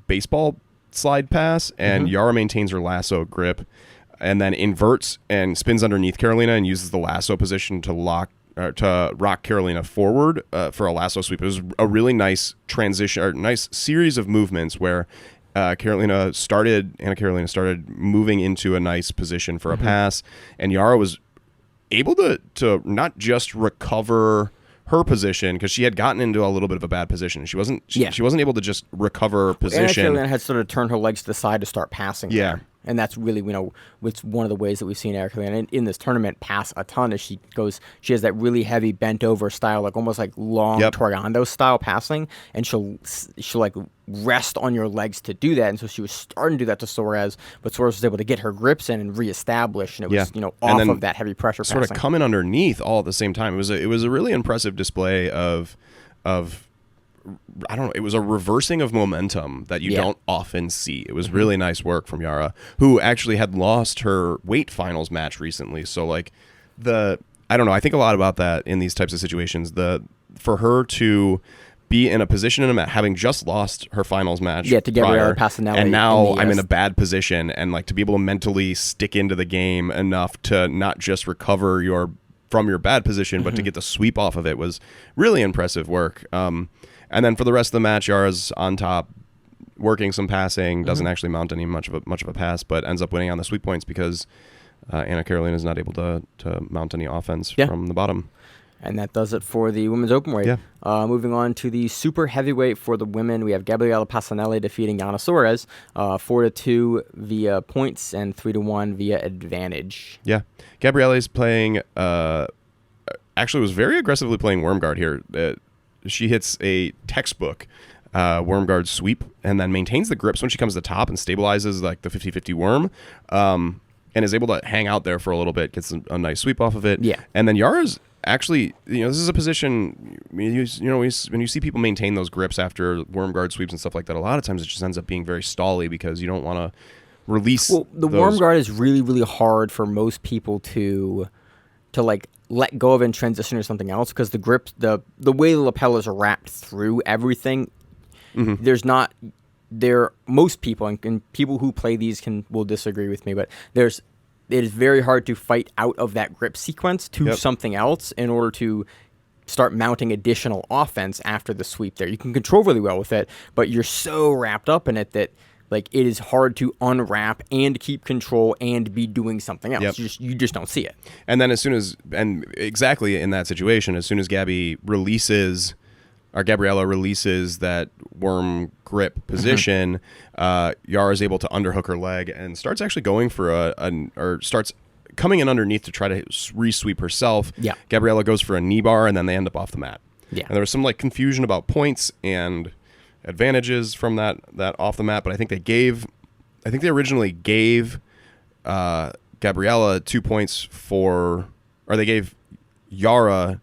baseball slide pass, and Yara maintains her lasso grip, and then inverts and spins underneath Carolina and uses the lasso position to rock Carolina forward for a lasso sweep. It was a really nice transition, or nice series of movements where Anna Carolina started moving into a nice position for a pass, and Yara was able to not just recover her position, because she had gotten into a little bit of a bad position. She wasn't able to just recover position. Anna Carolina had sort of turned her legs to the side to start passing. Yeah. There. And that's really, it's one of the ways that we've seen Anna Carolina in this tournament pass a ton. As she has that really heavy bent over style, like almost like long Torgando style passing, and she'll like rest on your legs to do that. And so she was starting to do that to Soares, but Soares was able to get her grips in and reestablish, and it was off of that heavy pressure sort passing. Of coming underneath all at the same time. It was a really impressive display of I don't know. It was a reversing of momentum that you don't often see. It was really nice work from Yara, who actually had lost her weight finals match recently. So I don't know. I think a lot about that in these types of situations. For her to be in a position in a match, having just lost her finals match, to Gabriel Passanelli, and now I'm in a bad position, and like to be able to mentally stick into the game enough to not just recover from your bad position, but to get the sweep off of it was really impressive work. And then for the rest of the match, Yara's on top, working some passing, doesn't actually mount any much of a pass, but ends up winning on the sweep points because Anna Carolina is not able to mount any offense from the bottom. And that does it for the women's openweight. Yeah. Moving on to the super heavyweight for the women, we have Gabriela Passanelli defeating Yana Suarez 4-2 via points and 3-1 via advantage. Yeah. Gabriela's playing, actually was very aggressively playing worm guard here. She hits a textbook worm guard sweep and then maintains the grips when she comes to the top and stabilizes like the 50-50 worm. And is able to hang out there for a little bit, gets a nice sweep off of it. Yeah. And then Yara's actually, this is a position, when you see people maintain those grips after worm guard sweeps and stuff like that, a lot of times it just ends up being very stally because you don't want to release. Well, the worm guard is really, really hard for most people to like let go of and transition to something else because the grip, the way the lapels are wrapped through everything, most people and people who play these will disagree with me, but it is very hard to fight out of that grip sequence to something else in order to start mounting additional offense after the sweep there. You can control really well with it, but you're so wrapped up in it that like it is hard to unwrap and keep control and be doing something else. You just don't see it. And then exactly in that situation, as soon as Gabriella releases that worm grip position, Yara is able to underhook her leg and starts actually going for starts coming in underneath to try to re-sweep herself. Yeah. Gabriella goes for a knee bar and then they end up off the mat. Yeah. And there was some like confusion about points and advantages from that off the mat, but I think they originally gave Gabriella 2 points they gave Yara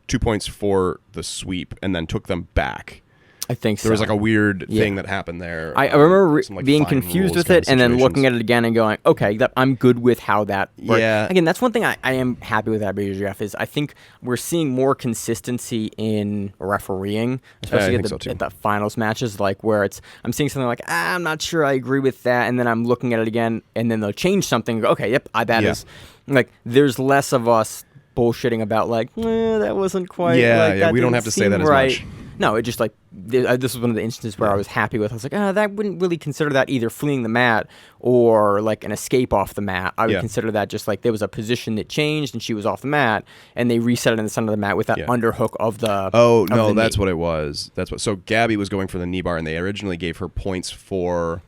2 points for the sweep and then took them back. I think so. There was like a weird thing that happened there. I remember some, like, being fine confused rules with it and then situations. looking at it again and going, okay, I'm good with how that worked. Yeah. Again, that's one thing I am happy with IBJJF is I think we're seeing more consistency in refereeing, especially at the finals matches, like where I'm seeing something like, I'm not sure I agree with that, and then I'm looking at it again, and then they'll change something and go, okay, yep, that is, like, there's less of us bullshitting about like, that wasn't quite we don't have to say that as much. No, it just like this was one of the instances where I was happy with. I was like, that wouldn't really consider that either fleeing the mat or like an escape off the mat. I would consider that just like there was a position that changed and she was off the mat and they reset it in the center of the mat with that underhook of the. Oh no, that's what it was. So Gabby was going for the knee bar and they originally gave her points for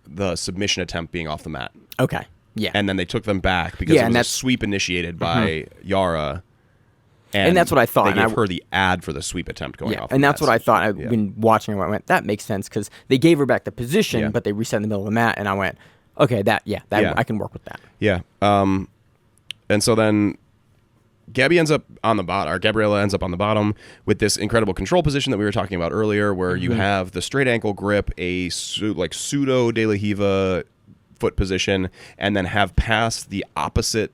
the submission attempt being off the mat. Okay. Yeah. And then they took them back because it was a sweep initiated by Yara. And that's what I thought. They gave her the ad for the sweep attempt going off. And that's what I thought. I've been watching it. I went, that makes sense because they gave her back the position, but they reset in the middle of the mat. And I went, okay, I can work with that. Yeah. And so then Gabriella ends up on the bottom with this incredible control position that we were talking about earlier, where you have the straight ankle grip, a pseudo De La Riva foot position, and then have passed the opposite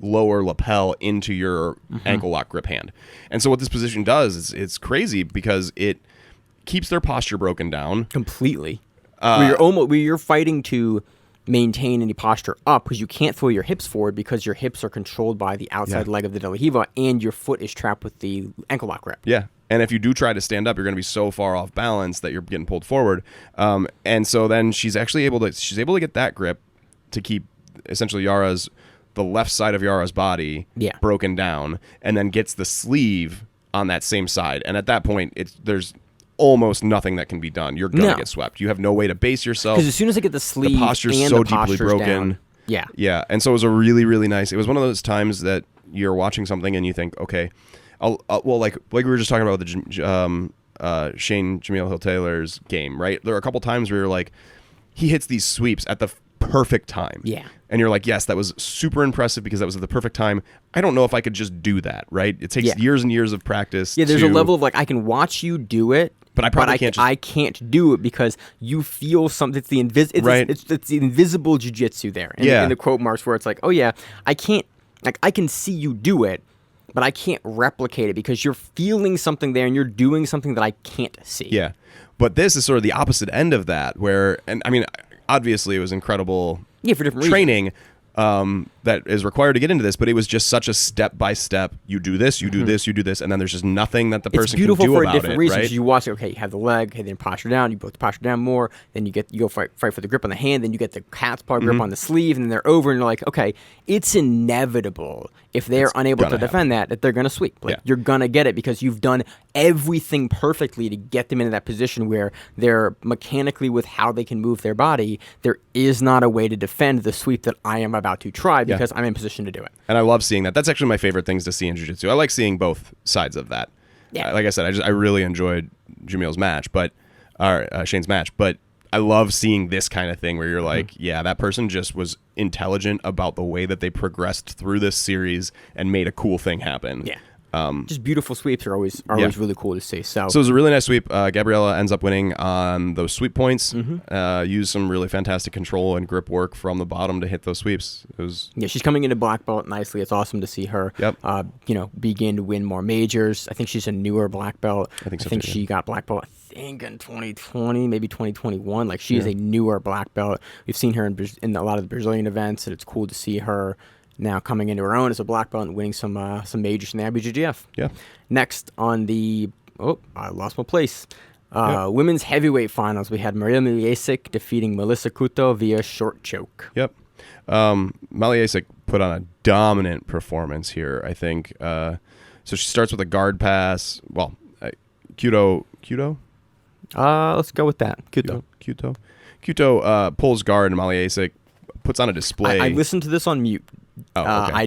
lower lapel into your ankle lock grip hand. And so what this position does is it's crazy because it keeps their posture broken down completely. Where you're fighting to maintain any posture up because you can't throw your hips forward because your hips are controlled by the outside leg of the De La Riva and your foot is trapped with the ankle lock grip. Yeah. And if you do try to stand up, you're going to be so far off balance that you're getting pulled forward. And so then she's able to get that grip to keep essentially the left side of Yara's body broken down, and then gets the sleeve on that same side. And at that point, there's almost nothing that can be done. You're going to get swept. You have no way to base yourself. Because as soon as I get the sleeve, the posture's so deeply broken. Down, Yeah. And so it was a really, really nice. It was one of those times that you're watching something and you think, okay, like we were just talking about the Shane Jamil Hill-taylor's game, right? There are a couple times where you're like, he hits these sweeps at the perfect time. Yeah. And you're like, yes, that was super impressive because that was at the perfect time. I don't know if I could just do that, right? It takes years and years of practice. Yeah, there's a level of like, I can watch you do it, but I can't do it because you feel something. It's the it's the invisible jujitsu there. In the quote marks where it's like, oh yeah, I can see you do it, but I can't replicate it because you're feeling something there and you're doing something that I can't see. Yeah. But this is sort of the opposite end of that where, and I mean, obviously it was incredible for different training that is required to get into this, but it was just such a step-by-step, you do this, you do this, you do this, and then there's just nothing that the person can do about it. It's beautiful for a different reason. Right? You watch it, okay, you have the leg, okay, then posture down, you put the posture down more, then you go fight for the grip on the hand, then you get the cat's paw grip on the sleeve, and then they're over, and you're like, okay, it's inevitable if they're unable to defend that they're going to sweep. Like, you're going to get it because you've done everything perfectly to get them into that position where they're mechanically with how they can move their body. There is not a way to defend the sweep that I am about to try because I'm in position to do it. And I love seeing that. That's actually my favorite things to see in jiu-jitsu. I like seeing both sides of that. Yeah. Like I said, I really enjoyed Jamil's match, Shane's match, but I love seeing this kind of thing where you're like, that person just was intelligent about the way that they progressed through this series and made a cool thing happen. Yeah. Just beautiful sweeps are always really cool to see. So it was a really nice sweep. Gabriella ends up winning on those sweep points. Used some really fantastic control and grip work from the bottom to hit those sweeps. She's coming into black belt nicely. It's awesome to see her. Begin to win more majors. I think she's a newer black belt. I think she got black belt. In 2020, maybe 2021. Like, she is a newer black belt. We've seen her in a lot of the Brazilian events, and it's cool to see her now coming into her own as a black belt and winning some majors in the IBJJF. Yeah. Next on the I lost my place. Women's heavyweight finals, we had Maria Miliesic defeating Melissa Couto via short choke. Yep. Miliesic put on a dominant performance here, I think. So she starts with a guard pass. Well, Couto. Let's go with that. Couto pulls guard and Miliesic puts on a display. I listened to this on mute. Oh, okay. I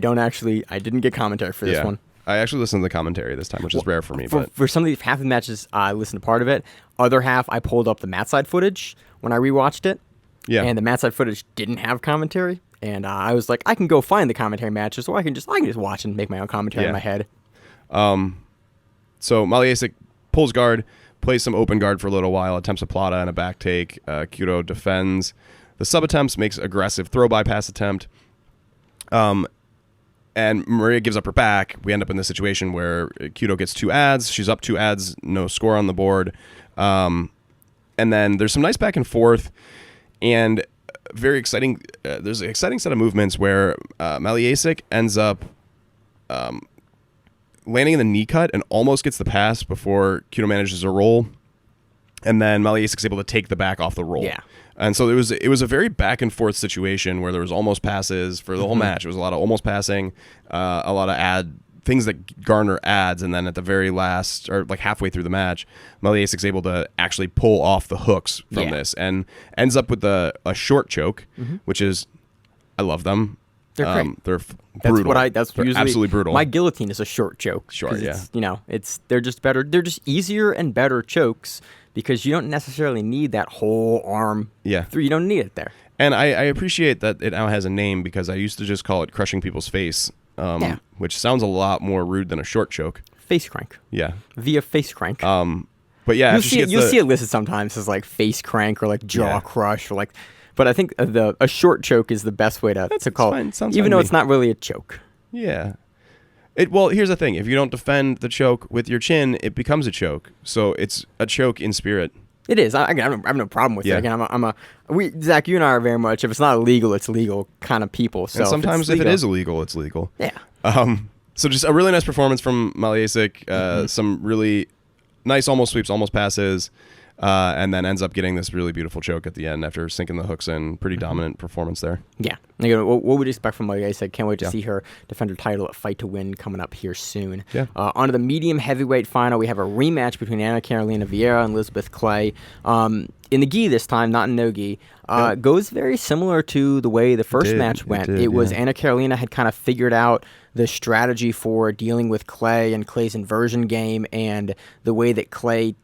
didn't get commentary for this one. I actually listened to the commentary this time, which is rare for me. For some of these half of the matches, I listened to part of it. Other half, I pulled up the mat side footage when I rewatched it. Yeah. And the mat side footage didn't have commentary. And I was like, I can go find the commentary matches, or I can just watch and make my own commentary in my head. So Miliesic pulls guard, plays some open guard for a little while, attempts a plata and a back take. Couto defends the sub attempts, makes aggressive throw bypass attempt. And Maria gives up her back. We end up in this situation where Couto gets 2 adds. She's up 2 adds, no score on the board. And then there's some nice back and forth and very exciting. There's an exciting set of movements where Miliesic ends up landing in the knee cut and almost gets the pass before Couto manages a roll. And then Miliesic's able to take the back off the roll. Yeah. And so it was a very back and forth situation where there was almost passes for the whole match. It was a lot of almost passing, a lot of things that garner adds, and then at the very last, or like halfway through the match, Miliesic's able to actually pull off the hooks from this and ends up with a short choke, which is, I love them. They're great. They're brutal. They're usually absolutely brutal. My guillotine is a short choke. Sure, yeah. They're just better. They're just easier and better chokes because you don't necessarily need that whole arm. Yeah. You don't need it there. And I appreciate that it now has a name because I used to just call it crushing people's face, which sounds a lot more rude than a short choke. Face crank. Yeah. Via face crank. But yeah, you'll see it listed sometimes as like face crank or like jaw crush or like. But I think a short choke is the best way to call it, even though it's not really a choke. Yeah. Well, here's the thing. If you don't defend the choke with your chin, it becomes a choke. So it's a choke in spirit. It is. I have no problem with it. Again, Zach, you and I are very much, if it's not illegal, it's legal kind of people. So and sometimes if it is illegal, it's legal. Yeah. So just a really nice performance from Miliesic. Some really nice almost sweeps, almost passes. And then ends up getting this really beautiful choke at the end after sinking the hooks in. Pretty dominant performance there. Yeah. What would you expect from Miliesic? Can't wait to see her defend her title at Fight to Win coming up here soon. Yeah. On to the medium heavyweight final, we have a rematch between Ana Carolina Vieira and Elizabeth Clay. In the gi this time, not in no gi. Goes very similar to the way the first match went. It was Ana Carolina had kind of figured out the strategy for dealing with Clay and Clay's inversion game and the way that Clay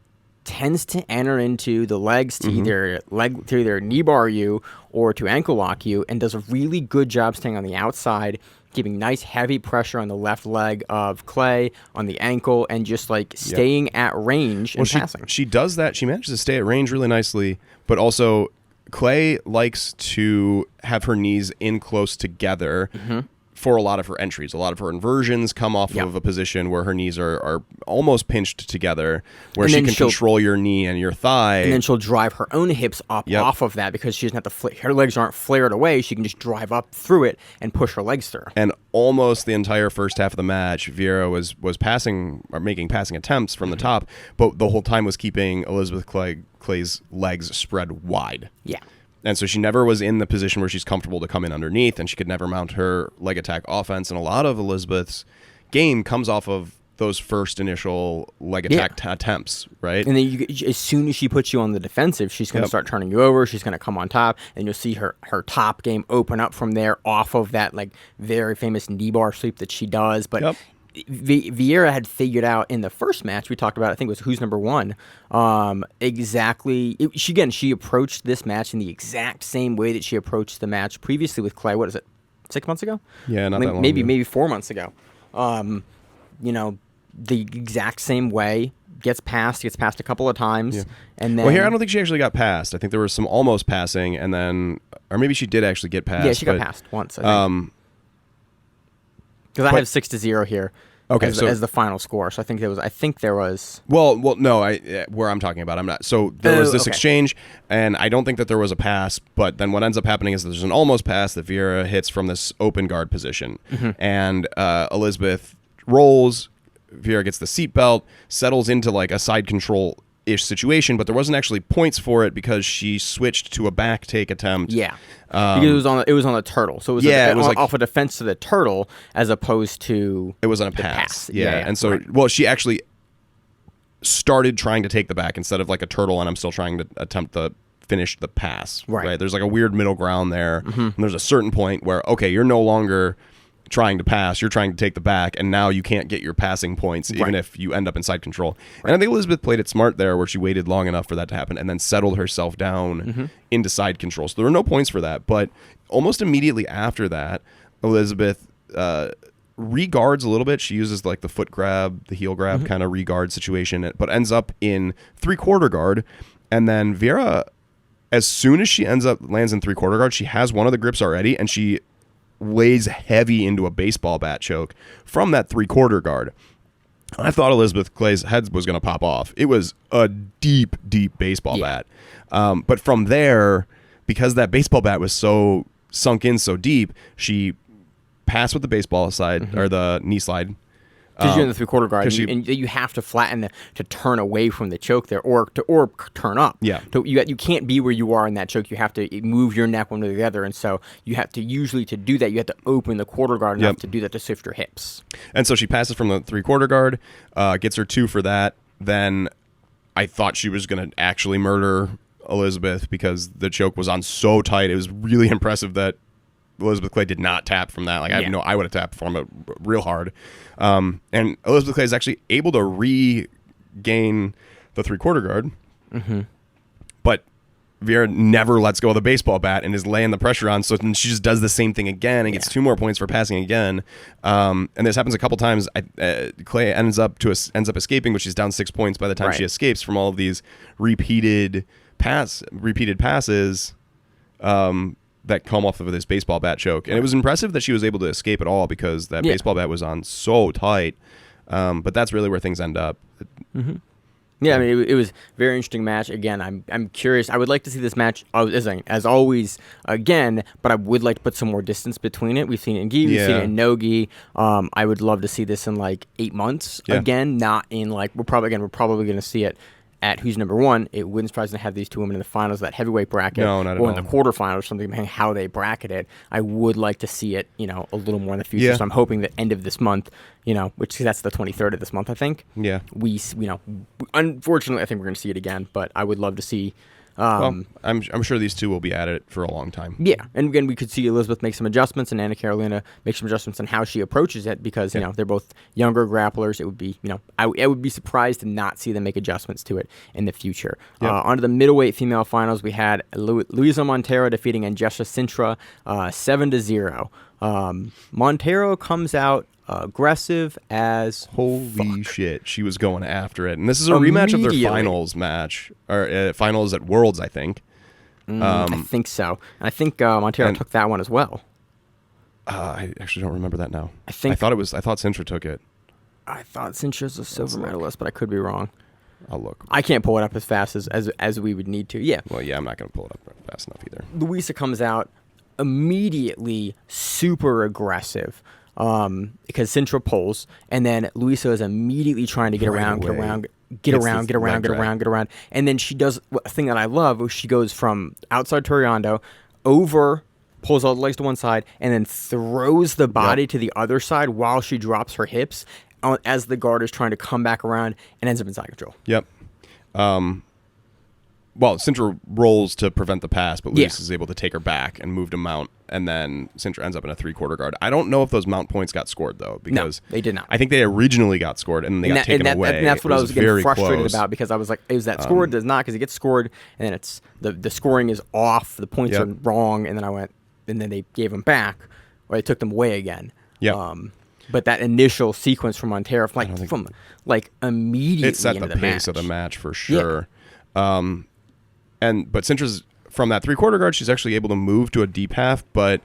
tends to enter into the legs to either knee bar you or to ankle lock you, and does a really good job staying on the outside, keeping nice heavy pressure on the left leg of Clay, on the ankle, and just like staying at range and passing. She does that. She manages to stay at range really nicely, but also Clay likes to have her knees in close together for a lot of her entries. A lot of her inversions come off of a position where her knees are almost pinched together, where she can control your knee and your thigh. And then she'll drive her own hips up off of that because she doesn't have to her legs aren't flared away. She can just drive up through it and push her legs through. And almost the entire first half of the match, Vieira was passing or making passing attempts from the top, but the whole time was keeping Elizabeth Clay's legs spread wide. Yeah. And so she never was in the position where she's comfortable to come in underneath, and she could never mount her leg attack offense. And a lot of Elizabeth's game comes off of those first initial leg attack attempts, right? And then as soon as she puts you on the defensive, she's going to start turning you over. She's going to come on top, and you'll see her top game open up from there off of that like very famous knee bar sweep that she does. But Vieira had figured out in the first match we talked about, I think it was Who's Number One, exactly. She approached this match in the exact same way that she approached the match previously with Clay. What is it, 6 months ago? Yeah, not that long maybe ago. maybe 4 months ago. The exact same way, gets past a couple of times, and then here I don't think she actually got past. I think there was some almost passing, and then, or maybe she did actually get past. Yeah, she got past once, I think. Because I have 6-0 here. Okay, as the final score. So I think there was. Well, no. Where I'm talking about, I'm not. So there was this exchange, and I don't think that there was a pass. But then what ends up happening is there's an almost pass that Vieira hits from this open guard position, and Elizabeth rolls. Vieira gets the seatbelt, settles into like a side control-ish situation, but there wasn't actually points for it because she switched to a back take attempt. Yeah, because it was on the turtle, so it was like off a defense to the turtle as opposed to it was on a pass. Yeah. And so right. She actually started trying to take the back instead of like a turtle, and I'm still trying to attempt to finish the pass. Right. There's like a weird middle ground there, and there's a certain point where you're no longer trying to pass, you're trying to take the back, and now you can't get your passing points even if you end up in side control. And I think Elizabeth played it smart there, where she waited long enough for that to happen and then settled herself down into side control. So there were no points for that, but almost immediately after that, Elizabeth reguards a little bit. She uses like the foot grab, the heel grab kind of reguard situation, but ends up in 3/4 guard. And then Vieira, as soon as she lands in 3/4 guard, she has one of the grips already, and she lays heavy into a baseball bat choke from that 3/4 guard. I thought Elizabeth Clay's head was going to pop off. It was a deep, deep baseball bat. But from there, because that baseball bat was so sunk in so deep, she passed with the baseball side or the knee slide. Because you're in the 3/4 guard, and you have to flatten to turn away from the choke there, or turn up. Yeah. You can't be where you are in that choke. You have to move your neck one way or the other, and so you have to to do that. You have to open the 1/4 guard enough to do that to shift your hips. And so she passes from the 3/4 guard, gets her 2 for that. Then I thought she was going to actually murder Elizabeth because the choke was on so tight. It was really impressive that Elizabeth Clay did not tap from that. Like I would have tapped from it real hard. And Elizabeth Clay is actually able to regain the 3/4 guard. But Vieira never lets go of the baseball bat and is laying the pressure on. So then she just does the same thing again and gets 2 more points for passing again. And this happens a couple times. Clay ends up escaping, but she's down 6 points by the time she escapes from all of these repeated passes. That come off of this baseball bat choke. And it was impressive that she was able to escape at all because that baseball bat was on so tight. But that's really where things end up. Yeah, I mean, it was a very interesting match. Again, I'm curious. I would like to see this match, as always, again, but I would like to put some more distance between it. We've seen it in gi, we've seen it in no-gi. I would love to see this in like 8 months. Again, not in like, we're probably going to see it at Who's Number One. It wouldn't surprise me to have these two women in the finals, that heavyweight bracket, no, not at or all. in the quarterfinals or something, depending on how they bracket it. I would like to see it, a little more in the future. So I'm hoping that end of this month, which that's the 23rd of this month, I think. Yeah. Unfortunately, I think we're going to see it again, but I would love to see. I'm sure these two will be at it for a long time. Yeah, and again, we could see Elizabeth make some adjustments and Anna Carolina make some adjustments in how she approaches it because they're both younger grapplers. It would be I would be surprised to not see them make adjustments to it in the future. Onto the middleweight female finals, we had Luiza Montero defeating Angessa Sintra 7-0. Montero comes out aggressive as holy shit. She was going after it, and this is a rematch of their finals match, or finals at Worlds, I think. I think so, and I think Montero took that one as well. I actually don't remember that now. I thought Sintra took it. I thought Sintra's a silver medalist, but I could be wrong. I'll look. I can't pull it up as fast as we would need to. Yeah. Well, I'm not going to pull it up fast enough either. Luiza comes out immediately super aggressive. Because Sintra pulls, and then Luiza is immediately trying to get around get hits around, the get around, leg get drag. around, get around. And then she does a thing that I love, where she goes from outside Toriando over, pulls all the legs to one side, and then throws the body to the other side while she drops her hips as the guard is trying to come back around and ends up in side control. Yep. Well, Sintra rolls to prevent the pass, but Luis is able to take her back and move to mount, and then Sintra ends up in a 3/4 guard. I don't know if those mount points got scored, though, because they did not. I think they originally got scored, and then they got taken away. And that's what It I was getting very frustrated close. about, because I was like, is that scored? Does not, because it gets scored, and then it's the scoring is off, the points are wrong, and then and then they gave them back, or they took them away again. Yeah. But that initial sequence from Montero, from immediately It set into the the pace match. of the match for sure. But Sintra's from that 3/4 guard, she's actually able to move to a deep half, but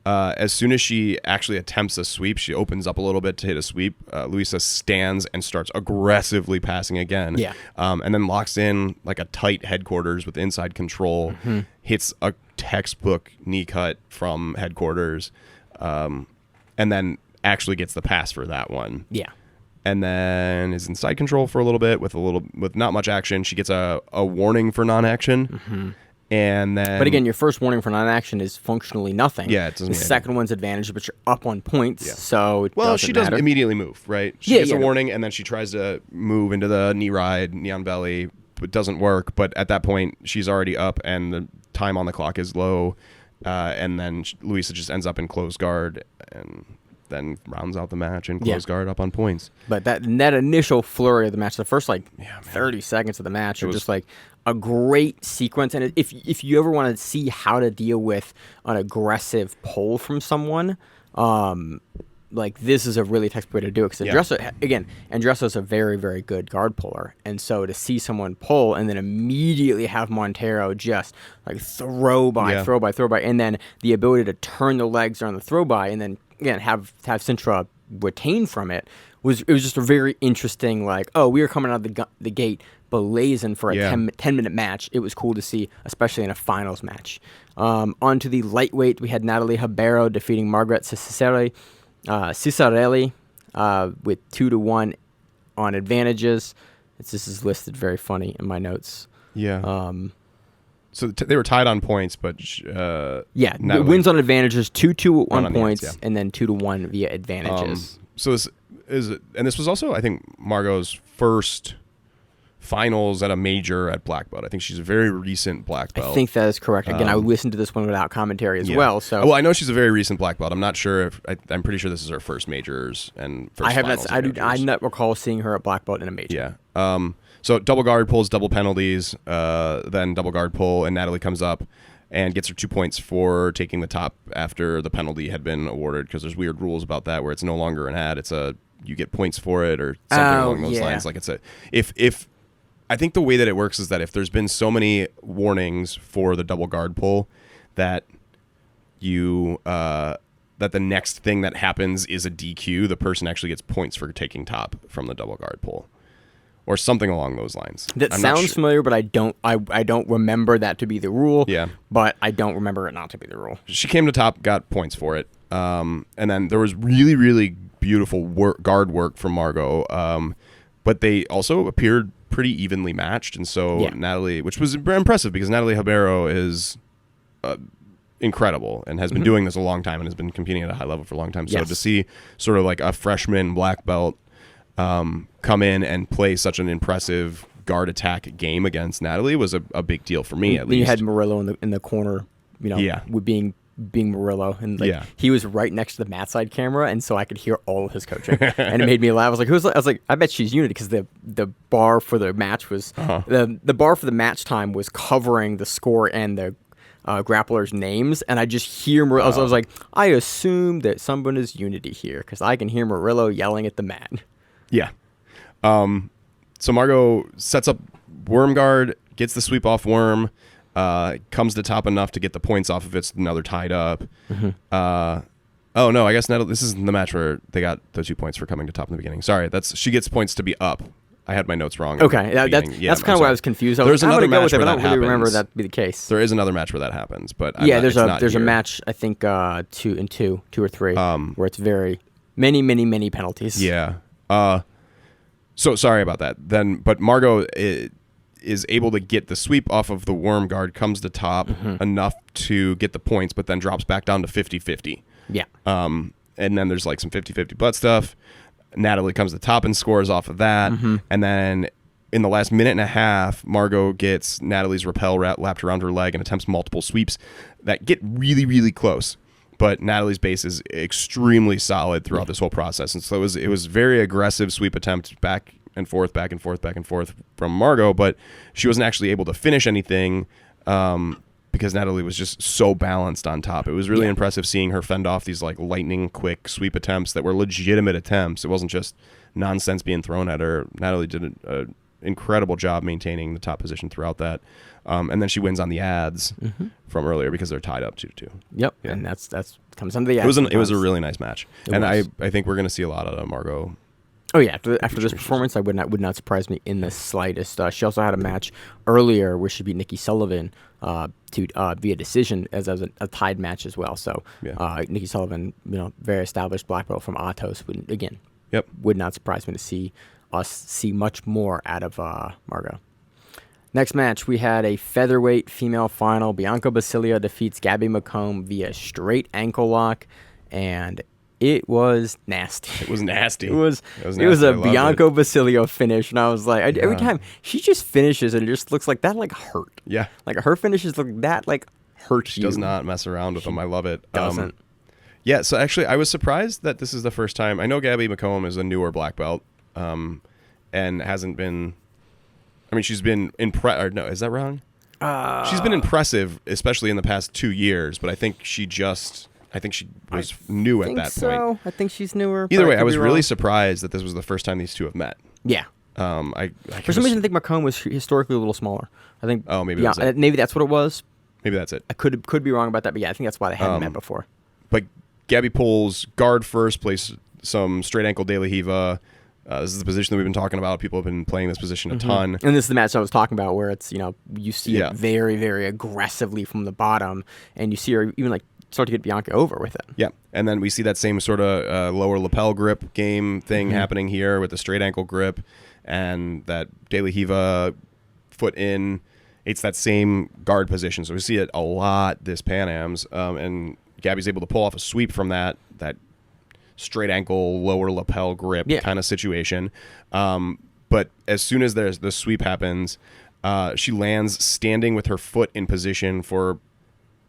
as soon as she actually attempts a sweep, she opens up a little bit to hit a sweep. Luiza stands and starts aggressively passing again. Yeah. And then locks in like a tight headquarters with inside control, hits a textbook knee cut from headquarters, and then actually gets the pass for that one. Yeah. And then is in side control for a little bit with not much action. She gets a warning for non-action. And then, But again, your first warning for non-action is functionally nothing. Yeah, it doesn't The matter. second one's advantage, but you're up on points, so it well, doesn't she doesn't matter. immediately move, right? She Yeah, gets a yeah. warning, and then she tries to move into the knee ride, knee on belly, but it doesn't work. But at that point, she's already up, and the time on the clock is low. And then Luiza just ends up in closed guard, and then rounds out the match in closed guard up on points. But that initial flurry of the match, the first 30 seconds of the match, are just like a great sequence. And if you ever want to see how to deal with an aggressive pull from someone, this is a really textbook way to do it. Because Andressa's a very, very good guard puller. And so to see someone pull and then immediately have Montero just throw by, and then the ability to turn the legs on the throw by, and then again have Sintra retain from it was just a very interesting, we were coming out of the gate blazing for a 10-minute match. It was cool to see, especially in a finals match. On to the lightweight, we had Natalie Ribeiro defeating Margaret Ciccarelli with 2-1 on advantages. This is listed very funny in my notes. Yeah. So they were tied on points, but the wins on advantages, 2-2 on points, ends, and then 2-1 via advantages. So this was also, I think, Margot's first finals at a major at black belt. I think she's a very recent black belt. I think that is correct. Again, I listened to this one without commentary as well. So well, I know she's a very recent black belt. I'm not sure if I'm pretty sure this is her first majors and first. I have not. finals I do not recall seeing her at black belt in a major. Yeah. So double guard pulls, double penalties, then double guard pull, and Natalie comes up and gets her 2 points for taking the top after the penalty had been awarded, because there's weird rules about that where it's no longer an ad, you get points for it or something along those lines. Like if I think the way that it works is that if there's been so many warnings for the double guard pull that that the next thing that happens is a DQ, the person actually gets points for taking top from the double guard pull. Or something along those lines. That sounds familiar, but I don't remember that to be the rule. Yeah. But I don't remember it not to be the rule. She came to top, got points for it. And then there was really, really beautiful guard work from Margot. But they also appeared pretty evenly matched. And so Natalie, which was impressive because Natalie Ribeiro is incredible and has been doing this a long time and has been competing at a high level for a long time. So to see sort of like a freshman black belt come in and play such an impressive guard attack game against Natalie was a big deal for me, at least. You had Murillo in the corner, with being Murillo, and he was right next to the mat side camera, and so I could hear all of his coaching, and it made me laugh. I was like, I bet she's Unity, because the bar for the match was the bar for the match time was covering the score and the grapplers' names, and I just hear Murillo. I was like, I assume that someone is Unity here because I can hear Murillo yelling at the mat. Yeah. So Margot sets up Worm guard, gets the sweep off Worm, comes to top enough to get the points off of it, so now they're tied up. Oh, no, I guess this isn't the match where they got the 2 points for coming to top in the beginning. Sorry, she gets points to be up. I had my notes wrong. Okay, that's kind of why I was confused. There's another match where but I that don't really remember happens. that to be the case. There is another match where that happens, but there's a match, I think, 2 or 3, where it's very many penalties. Yeah. So sorry about that. Then, but Margot is able to get the sweep off of the worm guard, comes to top enough to get the points, but then drops back down to 50-50. Yeah. And then there's like some 50-50 butt stuff. Natalie comes to top and scores off of that. And then in the last minute and a half, Margot gets Natalie's rappel wrapped around her leg and attempts multiple sweeps that get really, really close. But Natalie's base is extremely solid throughout this whole process. And so it was very aggressive sweep attempt back and forth from Margot, but she wasn't actually able to finish anything because Natalie was just so balanced on top. It was really impressive seeing her fend off these like lightning quick sweep attempts that were legitimate attempts. It wasn't just nonsense being thrown at her. Natalie did an incredible job maintaining the top position throughout that. And then she wins on the ads from earlier because they're tied up 2-2. Yep, Yeah. and that's comes under the ads. It was a really nice match, and was. I think we're going to see a lot of Margot. Oh yeah, after this performance, I would not surprise me in the slightest. She also had a match earlier where she beat Nikki Sullivan via decision as a tied match as well. So Nikki Sullivan, very established black belt from Atos, would not surprise me to see us see much more out of Margot. Next match, we had a featherweight female final. Bianca Basilio defeats Gabby McComb via straight ankle lock, and it was nasty. It was nasty. It was nasty. a Bianca Basilio finish, and I was like, every time she just finishes, and it just looks like that hurt. Yeah. Like her finishes look that hurt She you. does not mess around with them. I love it. Doesn't. Yeah, so actually I was surprised that this is the first time. I know Gabby McComb is a newer black belt and hasn't been... I mean, she's been no, is that wrong? She's been impressive, especially in the past 2 years, but I think she was new at that point. I think she's newer. Either but way, I could was be really wrong. surprised that this was the first time these two have met. Yeah. For some reason, I think McComb was historically a little smaller. I think. Oh, maybe that's it. Maybe that's what it was. Maybe that's it. I could be wrong about that, but yeah, I think that's why they hadn't met before. But Gabby pulls guard first, plays some straight ankle De La Hiva. This is the position that we've been talking about. People have been playing this position a ton. And this is the match I was talking about where it's, you see it very, very aggressively from the bottom, and you see her even start to get Bianca over with it. Yeah. And then we see that same sort of lower lapel grip game thing happening here with the straight ankle grip and that De La Hiva foot in. It's that same guard position. So we see it a lot this Pan Ams. And Gabby's able to pull off a sweep from that straight ankle, lower lapel grip kind of situation. But as soon as the sweep happens, she lands standing with her foot in position for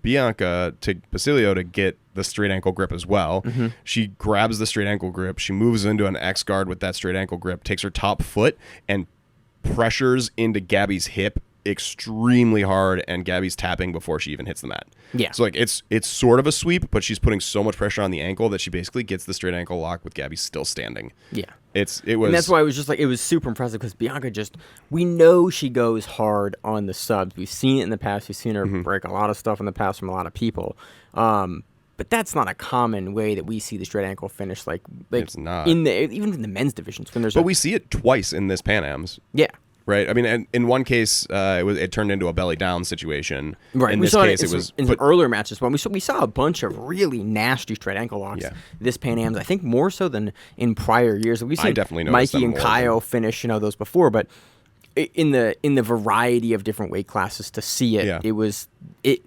Bianca to Basilio to get the straight ankle grip as well. She grabs the straight ankle grip. She moves into an X guard with that straight ankle grip, takes her top foot and pressures into Gabby's hip extremely hard, and Gabby's tapping before she even hits the mat. Yeah. So it's sort of a sweep, but she's putting so much pressure on the ankle that she basically gets the straight ankle lock with Gabby still standing. Yeah. It was. And that's why it was just it was super impressive because Bianca we know she goes hard on the subs. We've seen it in the past. We've seen her break a lot of stuff in the past from a lot of people. But that's not a common way that we see the straight ankle finish. It's not. Even in the men's divisions when there's. But we see it twice in this Pan Ams. Yeah. Right. I mean, and in one case, it turned into a belly down situation. Right. In we this saw case, it was in some earlier matches. When we saw a bunch of really nasty straight ankle locks. This Pan Ams, I think more so than in prior years. We've seen definitely noticed Mikey them and more Kyle finish those before, but in the variety of different weight classes to see it,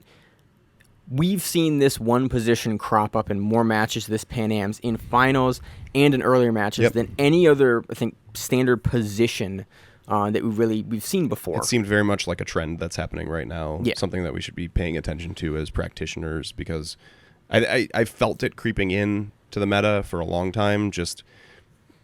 We've seen this one position crop up in more matches this Pan Ams in finals and in earlier matches than any other, I think, standard position that we've seen before. It seemed very much like a trend that's happening right now. Yeah. Something that we should be paying attention to as practitioners, because I felt it creeping in to the meta for a long time. Just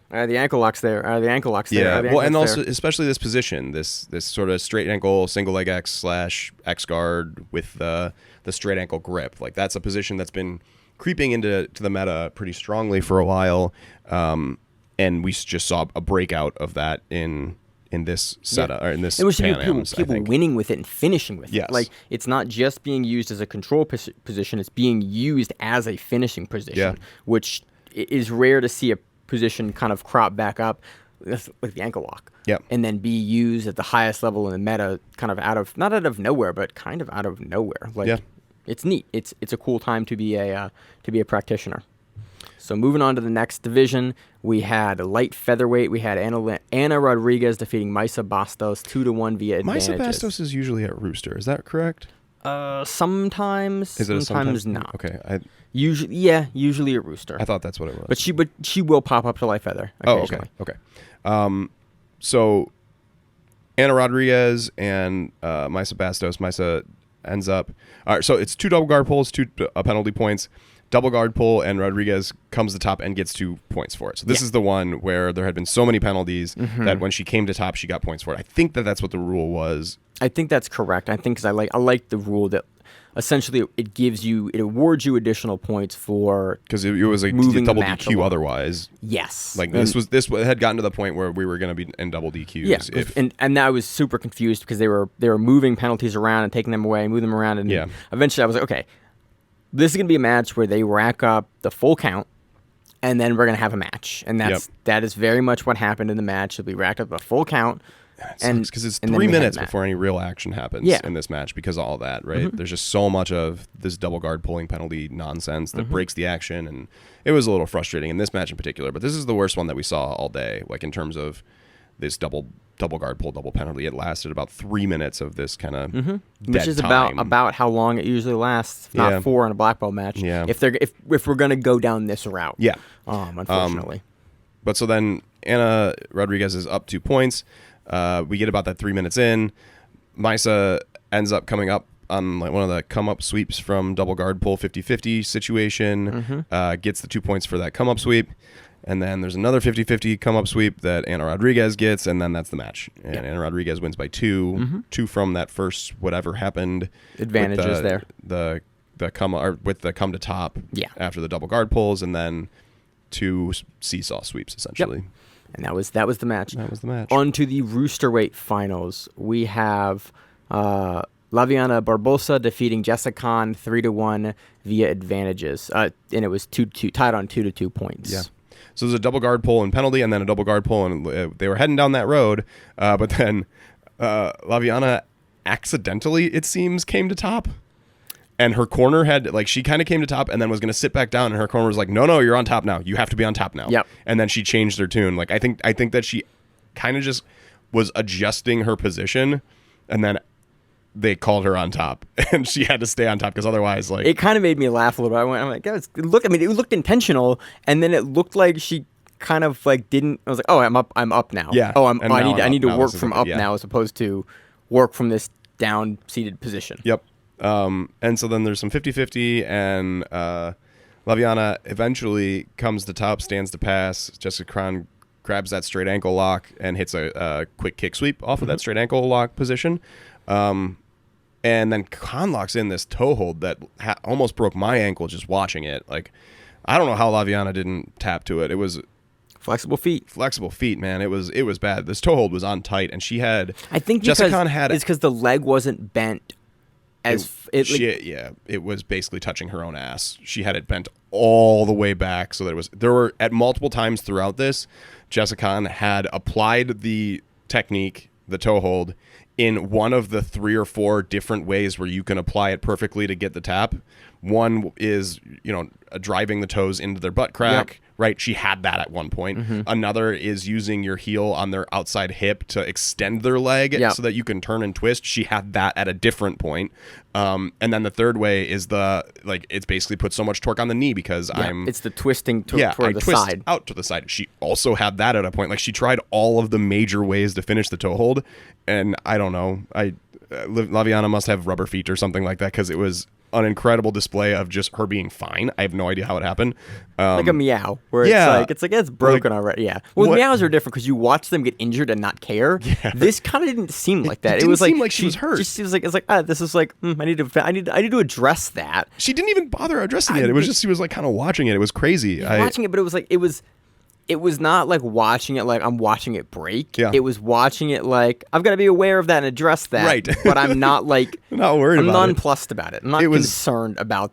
the ankle locks there. The ankle locks there. Yeah. The Well, ankle and locks also there. especially this position, this sort of straight ankle single leg X / X guard with the straight ankle grip. Like that's a position that's been creeping into the meta pretty strongly for a while. And we just saw a breakout of that in this setup or in this And we should Pan be Ams, people winning with it and finishing with Yes. it. Like it's not just being used as a control position; it's being used as a finishing position, which is rare to see a position kind of crop back up, like the ankle lock, and then be used at the highest level in the meta, kind of not out of nowhere, but kind of out of nowhere. Like it's neat. It's a cool time to be a practitioner. So moving on to the next division, we had light featherweight. We had Ana Rodriguez defeating Maisa Bastos 2-1 via advantages. Maisa Bastos is usually at Rooster. Is that correct? Sometimes. Is it sometimes not. Okay. Usually a Rooster. I thought that's what it was. But she will pop up to light feather occasionally. Oh, okay. So Ana Rodriguez and Maisa Bastos. Maisa ends up. All right, so it's 2 double guard pulls, 2 penalty points. Double guard pull, and Rodriguez comes to top and gets 2 points for it. So this is the one where there had been so many penalties that when she came to top, she got points for it. I think that's what the rule was. I think that's correct. I think because I like the rule that essentially it awards you additional points for because it was a moving double the match DQ along. otherwise. Yes, like this had gotten to the point where we were going to be in double DQs. Yeah, and I was super confused because they were moving penalties around and taking them away, moving them around, and eventually I was like, okay, this is going to be a match where they rack up the full count, and then we're going to have a match, and that is very much what happened in the match. We racked up a full count. Because it's 3 minutes before any real action happens in this match because of all that, right? There's just so much of this double guard pulling penalty nonsense that breaks the action, and it was a little frustrating in this match in particular. But this is the worst one that we saw all day, like in terms of this double guard pull, double penalty. It lasted about 3 minutes of this kind of dead which is time. about how long it usually lasts, if not 4 in a black belt match. Yeah. If we're gonna go down this route. Yeah. Unfortunately. But so then Ana Rodriguez is up 2 points. We get about that 3 minutes in. Maisa ends up coming up on like one of the come up sweeps from double guard pull 50-50 situation. Gets the 2 points for that come up sweep. And then there's another 50-50 come up sweep that Ana Rodriguez gets, and then that's the match. And Ana Rodriguez wins by 2. 2 from that first whatever happened. Advantages with the come or with the come to top after the double guard pulls, and then 2 seesaw sweeps essentially. Yep. And that was the match. That was the match. On to the Roosterweight finals. We have Laviana Barbosa defeating Jessica Khan 3-1 via advantages. And it was 2-2, tied on 2-2 points. Yeah. So there's a double guard pull and penalty, and then a double guard pull, and they were heading down that road. But then Laviana accidentally, it seems, came to top. And her corner had, like, she kind of came to top and then was going to sit back down, and her corner was like, no, you're on top now. You have to be on top now. Yep. And then she changed her tune. Like, I think that she kind of just was adjusting her position, and then they called her on top, and she had to stay on top because otherwise, like, it kind of made me laugh a little bit. I'm like, it looked intentional, and then it looked like she kind of like didn't. I was like, oh, I'm up now. Yeah. Oh, I need to work from up now as opposed to work from this down seated position. Yep. And so then there's some 50-50, and Laviana eventually comes to top, stands to pass. Jessica Khan grabs that straight ankle lock and hits a quick kick sweep off of that straight ankle lock position. And then Khan locks in this toe hold that almost broke my ankle just watching it. Like, I don't know how Laviana didn't tap to it. It was flexible feet, man. It was bad. This toe hold was on tight, and she had. I think Jessica Khan had it's because the leg wasn't bent. It was basically touching her own ass. She had it bent all the way back, so there were at multiple times throughout this, Jessica Khan had applied the technique, the toe hold, in one of the 3 or 4 different ways where you can apply it perfectly to get the tap. One is, driving the toes into their butt crack, right? She had that at one point. Another is using your heel on their outside hip to extend their leg so that you can turn and twist. She had that at a different point. And then the third way is it's basically put so much torque on the knee because it's the twisting toward the side. Out to the side. She also had that at a point. Like, she tried all of the major ways to finish the toe hold. And I don't know. Laviana must have rubber feet or something like that because it was an incredible display of just her being fine. I have no idea how it happened. Like a meow, where it's broken already. Yeah. Well, meows are different because you watch them get injured and not care. Yeah. This kind of didn't seem like that. It was like she was hurt. She was like, this is like I need to address that. She didn't even bother addressing it. It was just she was like kind of watching it. It was crazy. Watching it, but it was not like watching it like I'm watching it break. Yeah. It was watching it like I've got to be aware of that and address that. Right. But I'm not like not worried about it. I'm nonplussed about it. I'm not concerned about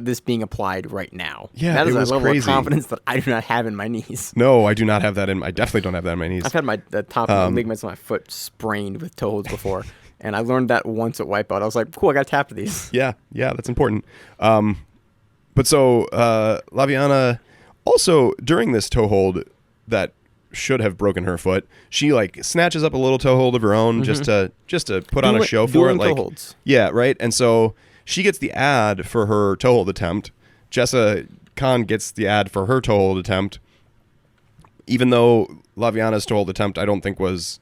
this being applied right now. Yeah, that is it was a level crazy. of confidence that I do not have in my knees. No, I do not have that I definitely don't have that in my knees. I've had the top of the ligaments of my foot sprained with toe holds before. And I learned that once at White Belt. I was like, cool, I got to tap to these. Yeah, that's important. But so Laviana Also, during this toe hold that should have broken her foot, she like snatches up a little toe hold of her own just to put on a show for it. Like, toe holds. Yeah, right. And so she gets the ad for her toe hold attempt. Jessa Khan gets the ad for her toe hold attempt. Even though Laviana's toe hold attempt, I don't think was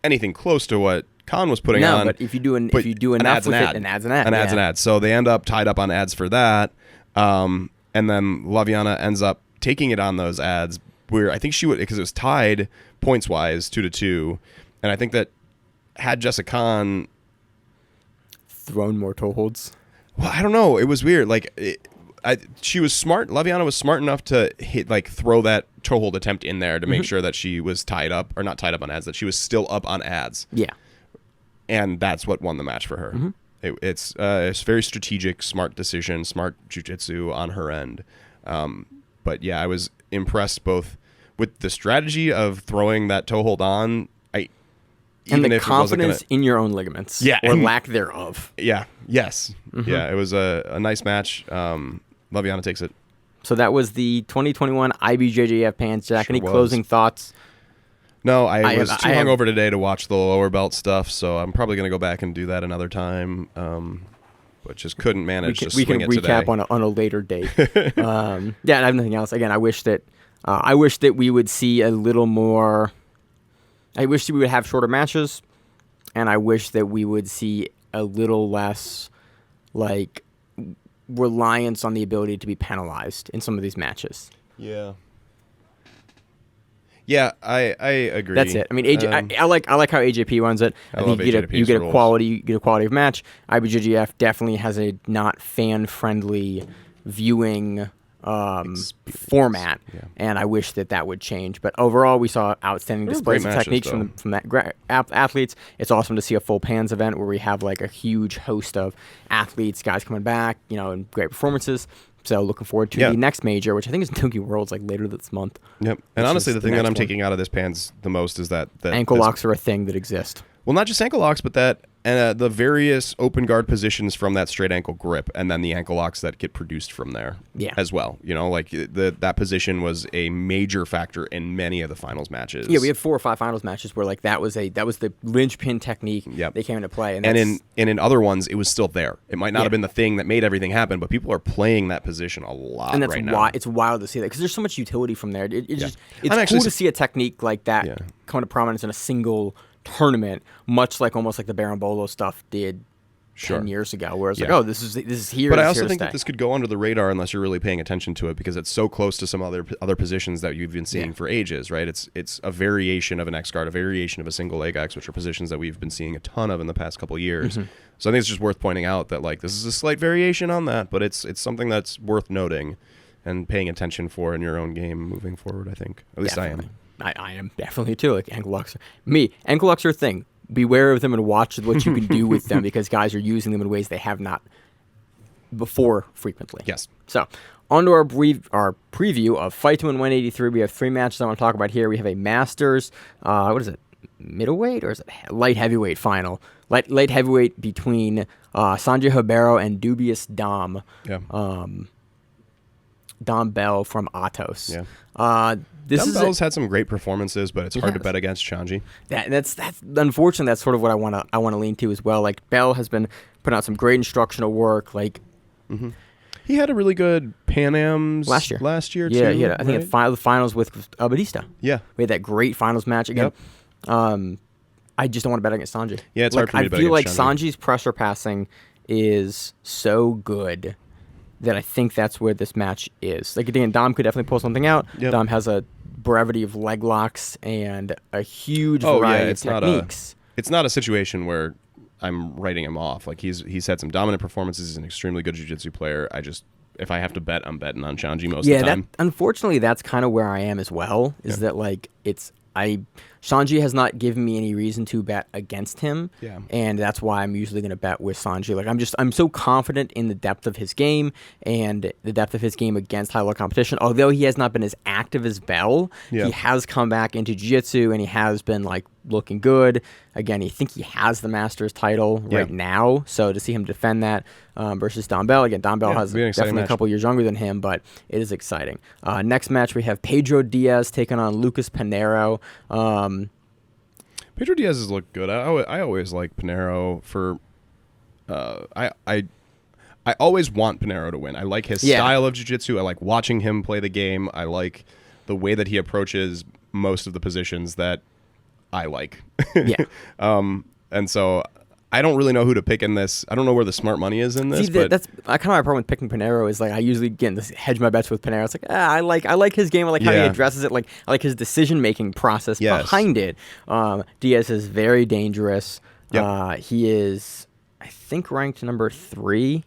anything close to what Khan was putting on. No, but if you do enough with it, an ad's an ad. An ad's an ad. So they end up tied up on ads for that. And then Laviana ends up taking it on those ads where I think she would, because it was tied points wise 2-2. And I think that had Jessa Khan thrown more toe holds. Well, I don't know. It was weird. Like, she was smart. Laviana was smart enough to throw that toe hold attempt in there to make sure that she was tied up, or not tied up on ads, that she was still up on ads. Yeah. And that's what won the match for her. It's a very strategic, smart decision, smart jiu-jitsu on her end. But yeah, I was impressed both with the strategy of throwing that toe hold on, and the confidence in your own ligaments, or lack thereof. Yeah. Yes. Yeah. It was a nice match. Laviana takes it. So that was the 2021 IBJJF Pans. Jack, Sure any was. closing thoughts? No, I was too hungover today to watch the lower belt stuff, so I'm probably going to go back and do that another time. But just couldn't manage to swing it today. We can recap on a later date. Yeah, and I have nothing else. Again, I wish that we would see a little more. I wish that we would have shorter matches, and I wish that we would see a little less like reliance on the ability to be penalized in some of these matches. Yeah. Yeah, I agree. That's it. I mean, I like how AJP runs it. I think you get a quality of match. IBJJF definitely has a not fan friendly viewing format, and I wish that would change. But overall, we saw outstanding displays of techniques from that athletes. It's awesome to see a full Pans event where we have like a huge host of athletes, guys coming back, and great performances. So looking forward to the next major, which I think is Tokyo Worlds, like later this month. Yep. And honestly, the thing that I'm taking out of this Pans the most is that ankle locks are a thing that exist. Well, not just ankle locks, but that the various open guard positions from that straight ankle grip, and then the ankle locks that get produced from there as well. Like that position was a major factor in many of the finals matches. Yeah, we had 4 or 5 finals matches where like that was the linchpin technique they came into play. And in other ones, it was still there. It might not have been the thing that made everything happen, but people are playing that position a lot and that's right why now. It's wild to see that because there's so much utility from there. It's cool to see a technique like that come to prominence in a single tournament, much like almost like the Berimbolo stuff did 10 years ago, where it's like, oh, this is here. But I also think that this could go under the radar unless you're really paying attention to it, because it's so close to some other positions that you've been seeing for ages, right? It's a variation of an X guard, a variation of a single leg X, which are positions that we've been seeing a ton of in the past couple of years. So I think it's just worth pointing out that like this is a slight variation on that, but it's something that's worth noting and paying attention for in your own game moving forward. I think, at least I am. I am definitely too. Like ankle locks are a thing. Beware of them and watch what you can do with them, because guys are using them in ways they have not before frequently. Yes. So on to our preview of Fight to Win 183. We have 3 matches I want to talk about here. We have a Masters, what is it, middleweight or is it light heavyweight final? Light heavyweight between Sanjay Ribeiro and Dubious Dom. Yeah. Dom Bell from Atos. Yeah. Dom Bell's had some great performances, but it's hard to bet against Chanji. That's unfortunately that's sort of what I want to lean to as well. Like Bell has been putting out some great instructional work. Like he had a really good Pan Am's last year too. Yeah, he had, I think the finals with Batista. Yeah, we had that great finals match again. Yep. I just don't want to bet against Sanjay. Yeah, it's hard for me to bet against Sanjay. I feel like Sanjay's pressure passing is so good that I think that's where this match is. Like again, Dom could definitely pull something out. Yep. Dom has a brevity of leg locks and a huge variety of techniques. It's not a situation where I'm writing him off. Like he's had some dominant performances. He's an extremely good jiu-jitsu player. If I have to bet, I'm betting on Chanji most of the time. Unfortunately, that's kind of where I am as well. Is that like Sanji has not given me any reason to bet against him. Yeah. And that's why I'm usually going to bet with Sanji. Like I'm so confident in the depth of his game and the depth of his game against high-level competition. Although he has not been as active as Bell, he has come back into jiu-jitsu and he has been like looking good. Again, I think he has the Masters title right now. So to see him defend that versus Don Bell, again, Don Bell has definitely a couple years younger than him, but it is exciting. Next match, we have Pedro Dias taking on Lucas Pinheiro. Pedro Diaz has looked good. I always like Pinheiro for. I always want Pinheiro to win. I like his style of jiu-jitsu. I like watching him play the game. I like the way that he approaches most of the positions that I like. Yeah. And so I don't really know who to pick in this. I don't know where the smart money is in this. See, but that's kind of my problem with picking Pinheiro is like I usually hedge my bets with Pinheiro. It's like I like his game. I like how he addresses it. Like I like his decision making process behind it. Diaz is very dangerous. Yep. He is, I think, ranked number 3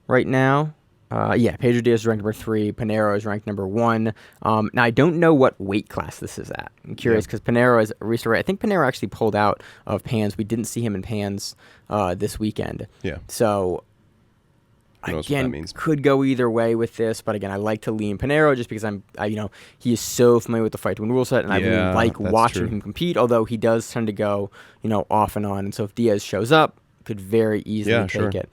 right now. Pedro Diaz is ranked number 3. Pinheiro is ranked number 1. Now, I don't know what weight class this is at. I'm curious because Pinheiro is Roosterweight. I think Pinheiro actually pulled out of Pans. We didn't see him in Pans this weekend. Yeah. So, again, could go either way with this. But, again, I like to lean Pinheiro just because he is so familiar with the fight to win rule set. And I really like watching him compete, although he does tend to go, off and on. And so if Diaz shows up, could very easily take it.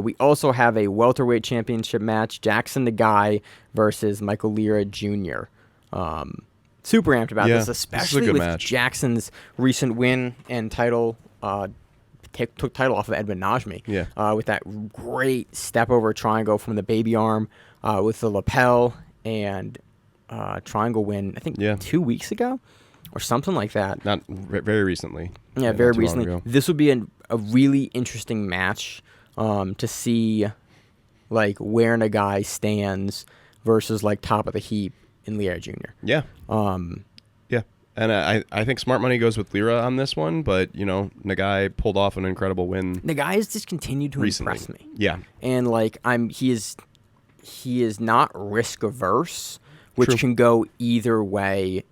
We also have a welterweight championship match, Jackson the Guy versus Michael Lira Jr. Super amped about this, especially with Jackson's recent win and title. Took title off of Edwin Najmi with that great step over triangle from the baby arm with the lapel and triangle win, I think 2 weeks ago or something like that. Not very recently. Yeah, very recently. This would be a really interesting match to see like where Nagai stands versus like top of the heap in Lira Jr. Yeah. And I think smart money goes with Lira on this one, but Nagai pulled off an incredible win. Nagai has just continued to impress me. Yeah. And like he is not risk averse, which can go either way.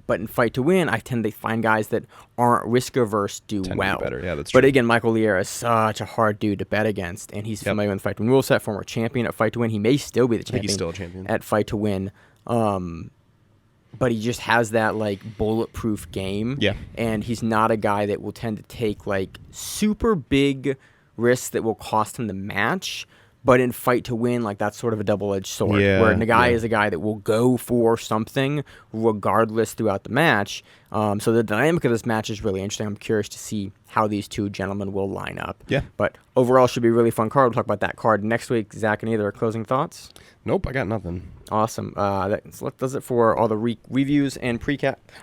But in fight to win, I tend to find guys that aren't risk averse do well. Better. Yeah, that's true. But again, Michael Lira is such a hard dude to bet against, and he's familiar with the fight to win rule set, former champion at fight to win. He may still be the champion. I think he's still a champion at fight to win. But he just has that like bulletproof game. Yeah. And he's not a guy that will tend to take like super big risks that will cost him the match. But in fight to win, like that's sort of a double-edged sword. Where Nagai is a guy that will go for something regardless throughout the match. So the dynamic of this match is really interesting. I'm curious to see how these two gentlemen will line up. Yeah. But overall, should be a really fun card. We'll talk about that card next week. Zach, any other closing thoughts? Nope, I got nothing. Awesome. That does it for all the reviews and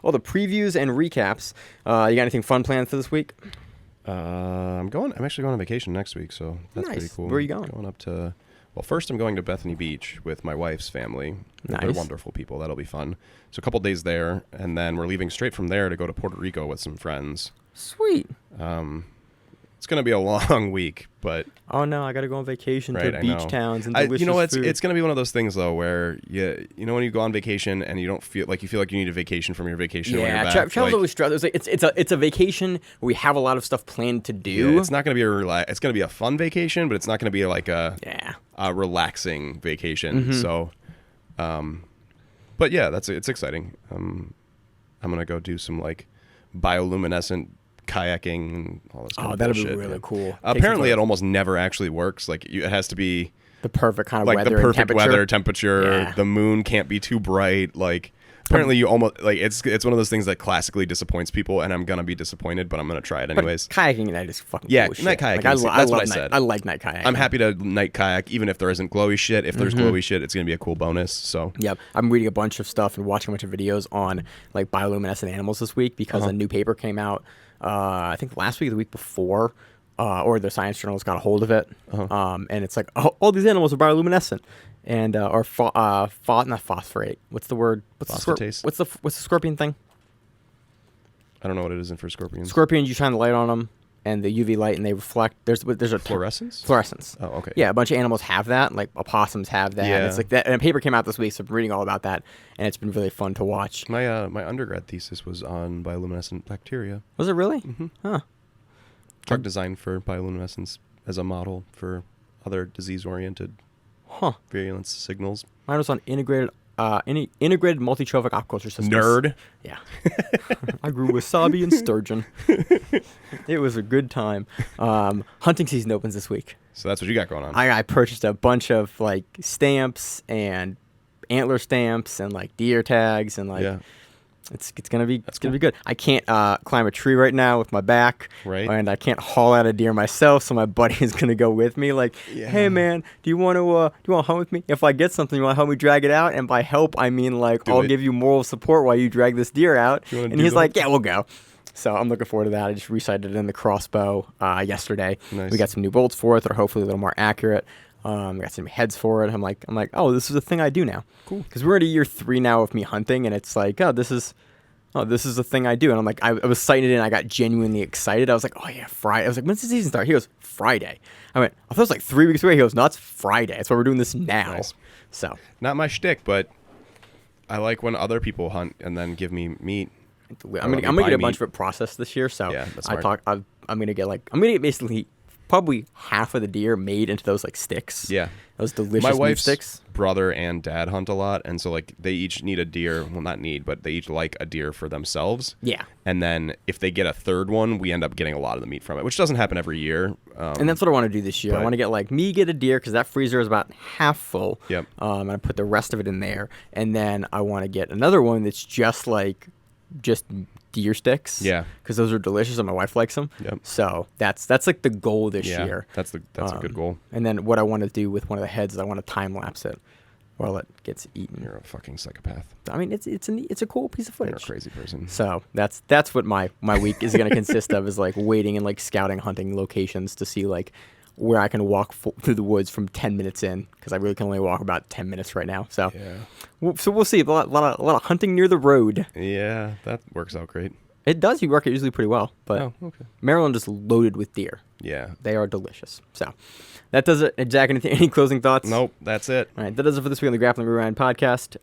all the previews and recaps. You got anything fun planned for this week? I'm actually going on vacation next week, so that's pretty cool. Where are you going? Going up to, first I'm going to Bethany Beach with my wife's family. Nice. They're wonderful people. That'll be fun. So a couple days there, and then we're leaving straight from there to go to Puerto Rico with some friends. Sweet. It's going to be a long week, but... Oh, no, I got to go on vacation to beach towns and delicious food. It's going to be one of those things, though, where when you go on vacation and you feel like you need a vacation from your vacation when you're back. Travel's always stressful. It's a vacation where we have a lot of stuff planned to do. Yeah, it's not going to be it's going to be a fun vacation, but it's not going to be like a relaxing vacation. Mm-hmm. So, but yeah, it's exciting. I'm going to go do some like bioluminescent kayaking and all this kind of that'll bullshit. be really cool. Apparently it almost never actually works. Like it has to be the perfect kind of like weather, the perfect and weather, temperature. Yeah. The moon can't be too bright. Like apparently you almost like it's one of those things that classically disappoints people, and I'm gonna be disappointed, but I'm gonna try it anyways. But kayaking at night is fucking bullshit. Night kayaking. That's what I said. I like night kayaking. I'm happy to night kayak, even if there isn't glowy shit. If there's glowy shit, it's gonna be a cool bonus. So yep, I'm reading a bunch of stuff and watching a bunch of videos on like bioluminescent animals this week because a new paper came out. I think last week or the week before, or the Science Journal's got a hold of it, and it's like all these animals are bioluminescent, and not phosphorate. What's the word? Phosphatase. What's the scorpion thing? I don't know what it is in for scorpions. Scorpions, you shine the light on them. and the UV light, and they reflect. There's a Fluorescence? Fluorescence. Oh, okay. Yeah, a bunch of animals have that. Like opossums have that. Yeah. It's like that. And a paper came out this week, so I'm reading all about that, and it's been really fun to watch. My undergrad thesis was on bioluminescent bacteria. Was it really? Mm-hmm. Huh. Drug design for bioluminescence as a model for other disease-oriented Huh. virulence signals. Mine was on integrated multi-trophic aquaculture systems. Nerd. Yeah. I grew wasabi and sturgeon. It was a good time. Hunting season opens this week. So that's what you got going on. I purchased a bunch of like stamps and antler stamps and like deer tags and like it's gonna be good. I can't climb a tree right now with my back, Right. And I can't haul out a deer myself. So my buddy is gonna go with me. Like, hey man, do you want to hunt with me? If I get something, you want to help me drag it out? And by help, I mean like I'll give you moral support while you drag this deer out. And he's like, yeah, we'll go. So I'm looking forward to that. I just resighted it in the crossbow yesterday. Nice. We got some new bolts for it that are hopefully a little more accurate. We got some heads for it. I'm like, oh, this is a thing I do now. Cool. Because we're at year 3 now of me hunting, and it's like, this is a thing I do. And I'm like, I was sighting it in. I got genuinely excited. I was like, oh yeah, Friday. I was like, when's the season start? He goes, Friday. I went, I thought it was like 3 weeks away. He goes, no, it's Friday. That's why we're doing this now. Nice. So Not my shtick, but I like when other people hunt and then give me meat. I'm gonna get a bunch of it processed this year. So Yeah, that's I'm smart. gonna get basically probably half of the deer made into those like sticks. Yeah. Those delicious My meat wife's sticks. brother and dad hunt a lot, and so like they each need a deer. Well, not need, but they each like a deer for themselves. Yeah. And then if they get a third one, we end up getting a lot of the meat from it, which doesn't happen every year. And that's what I want to do this year. I but- want to get a deer because that freezer is about half full. Yep. And I put the rest of it in there, and then I want to get another one that's just deer sticks. Yeah. Because those are delicious, and my wife likes them. Yep. So that's like the goal this Yeah, year. that's a good goal. And then what I want to do with one of the heads is I want to time lapse it while it gets eaten. You're a fucking psychopath. I mean, it's a cool piece of You're a footage. crazy person. So that's what my week is going to consist of, is like waiting and like scouting hunting locations to see like where I can walk through the woods from 10 minutes in, because I really can only walk about 10 minutes right now. So we'll see. A lot of hunting near the road. Yeah, that works out great. It does. You work it usually pretty well. But okay. Maryland is loaded with deer. Yeah. They are delicious. So that does it. Zach, any closing thoughts? Nope, that's it. All right, that does it for this week on the Grappling Rewind podcast.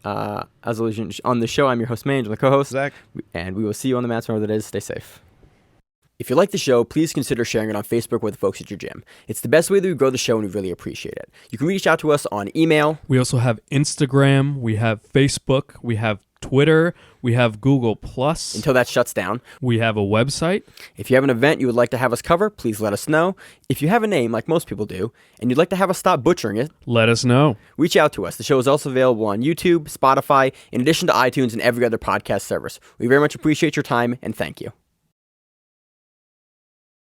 As always, on the show, I'm your host, Mange, I'm the co-host. Zach. And we will see you on the mats wherever that is. Stay safe. If you like the show, please consider sharing it on Facebook with the folks at your gym. It's the best way that we grow the show, and we really appreciate it. You can reach out to us on email. We also have Instagram. We have Facebook. We have Twitter. We have Google+. Until that shuts down. We have a website. If you have an event you would like to have us cover, please let us know. If you have a name, like most people do, and you'd like to have us stop butchering it, Let us know. reach out to us. The show is also available on YouTube, Spotify, in addition to iTunes and every other podcast service. We very much appreciate your time, and thank you.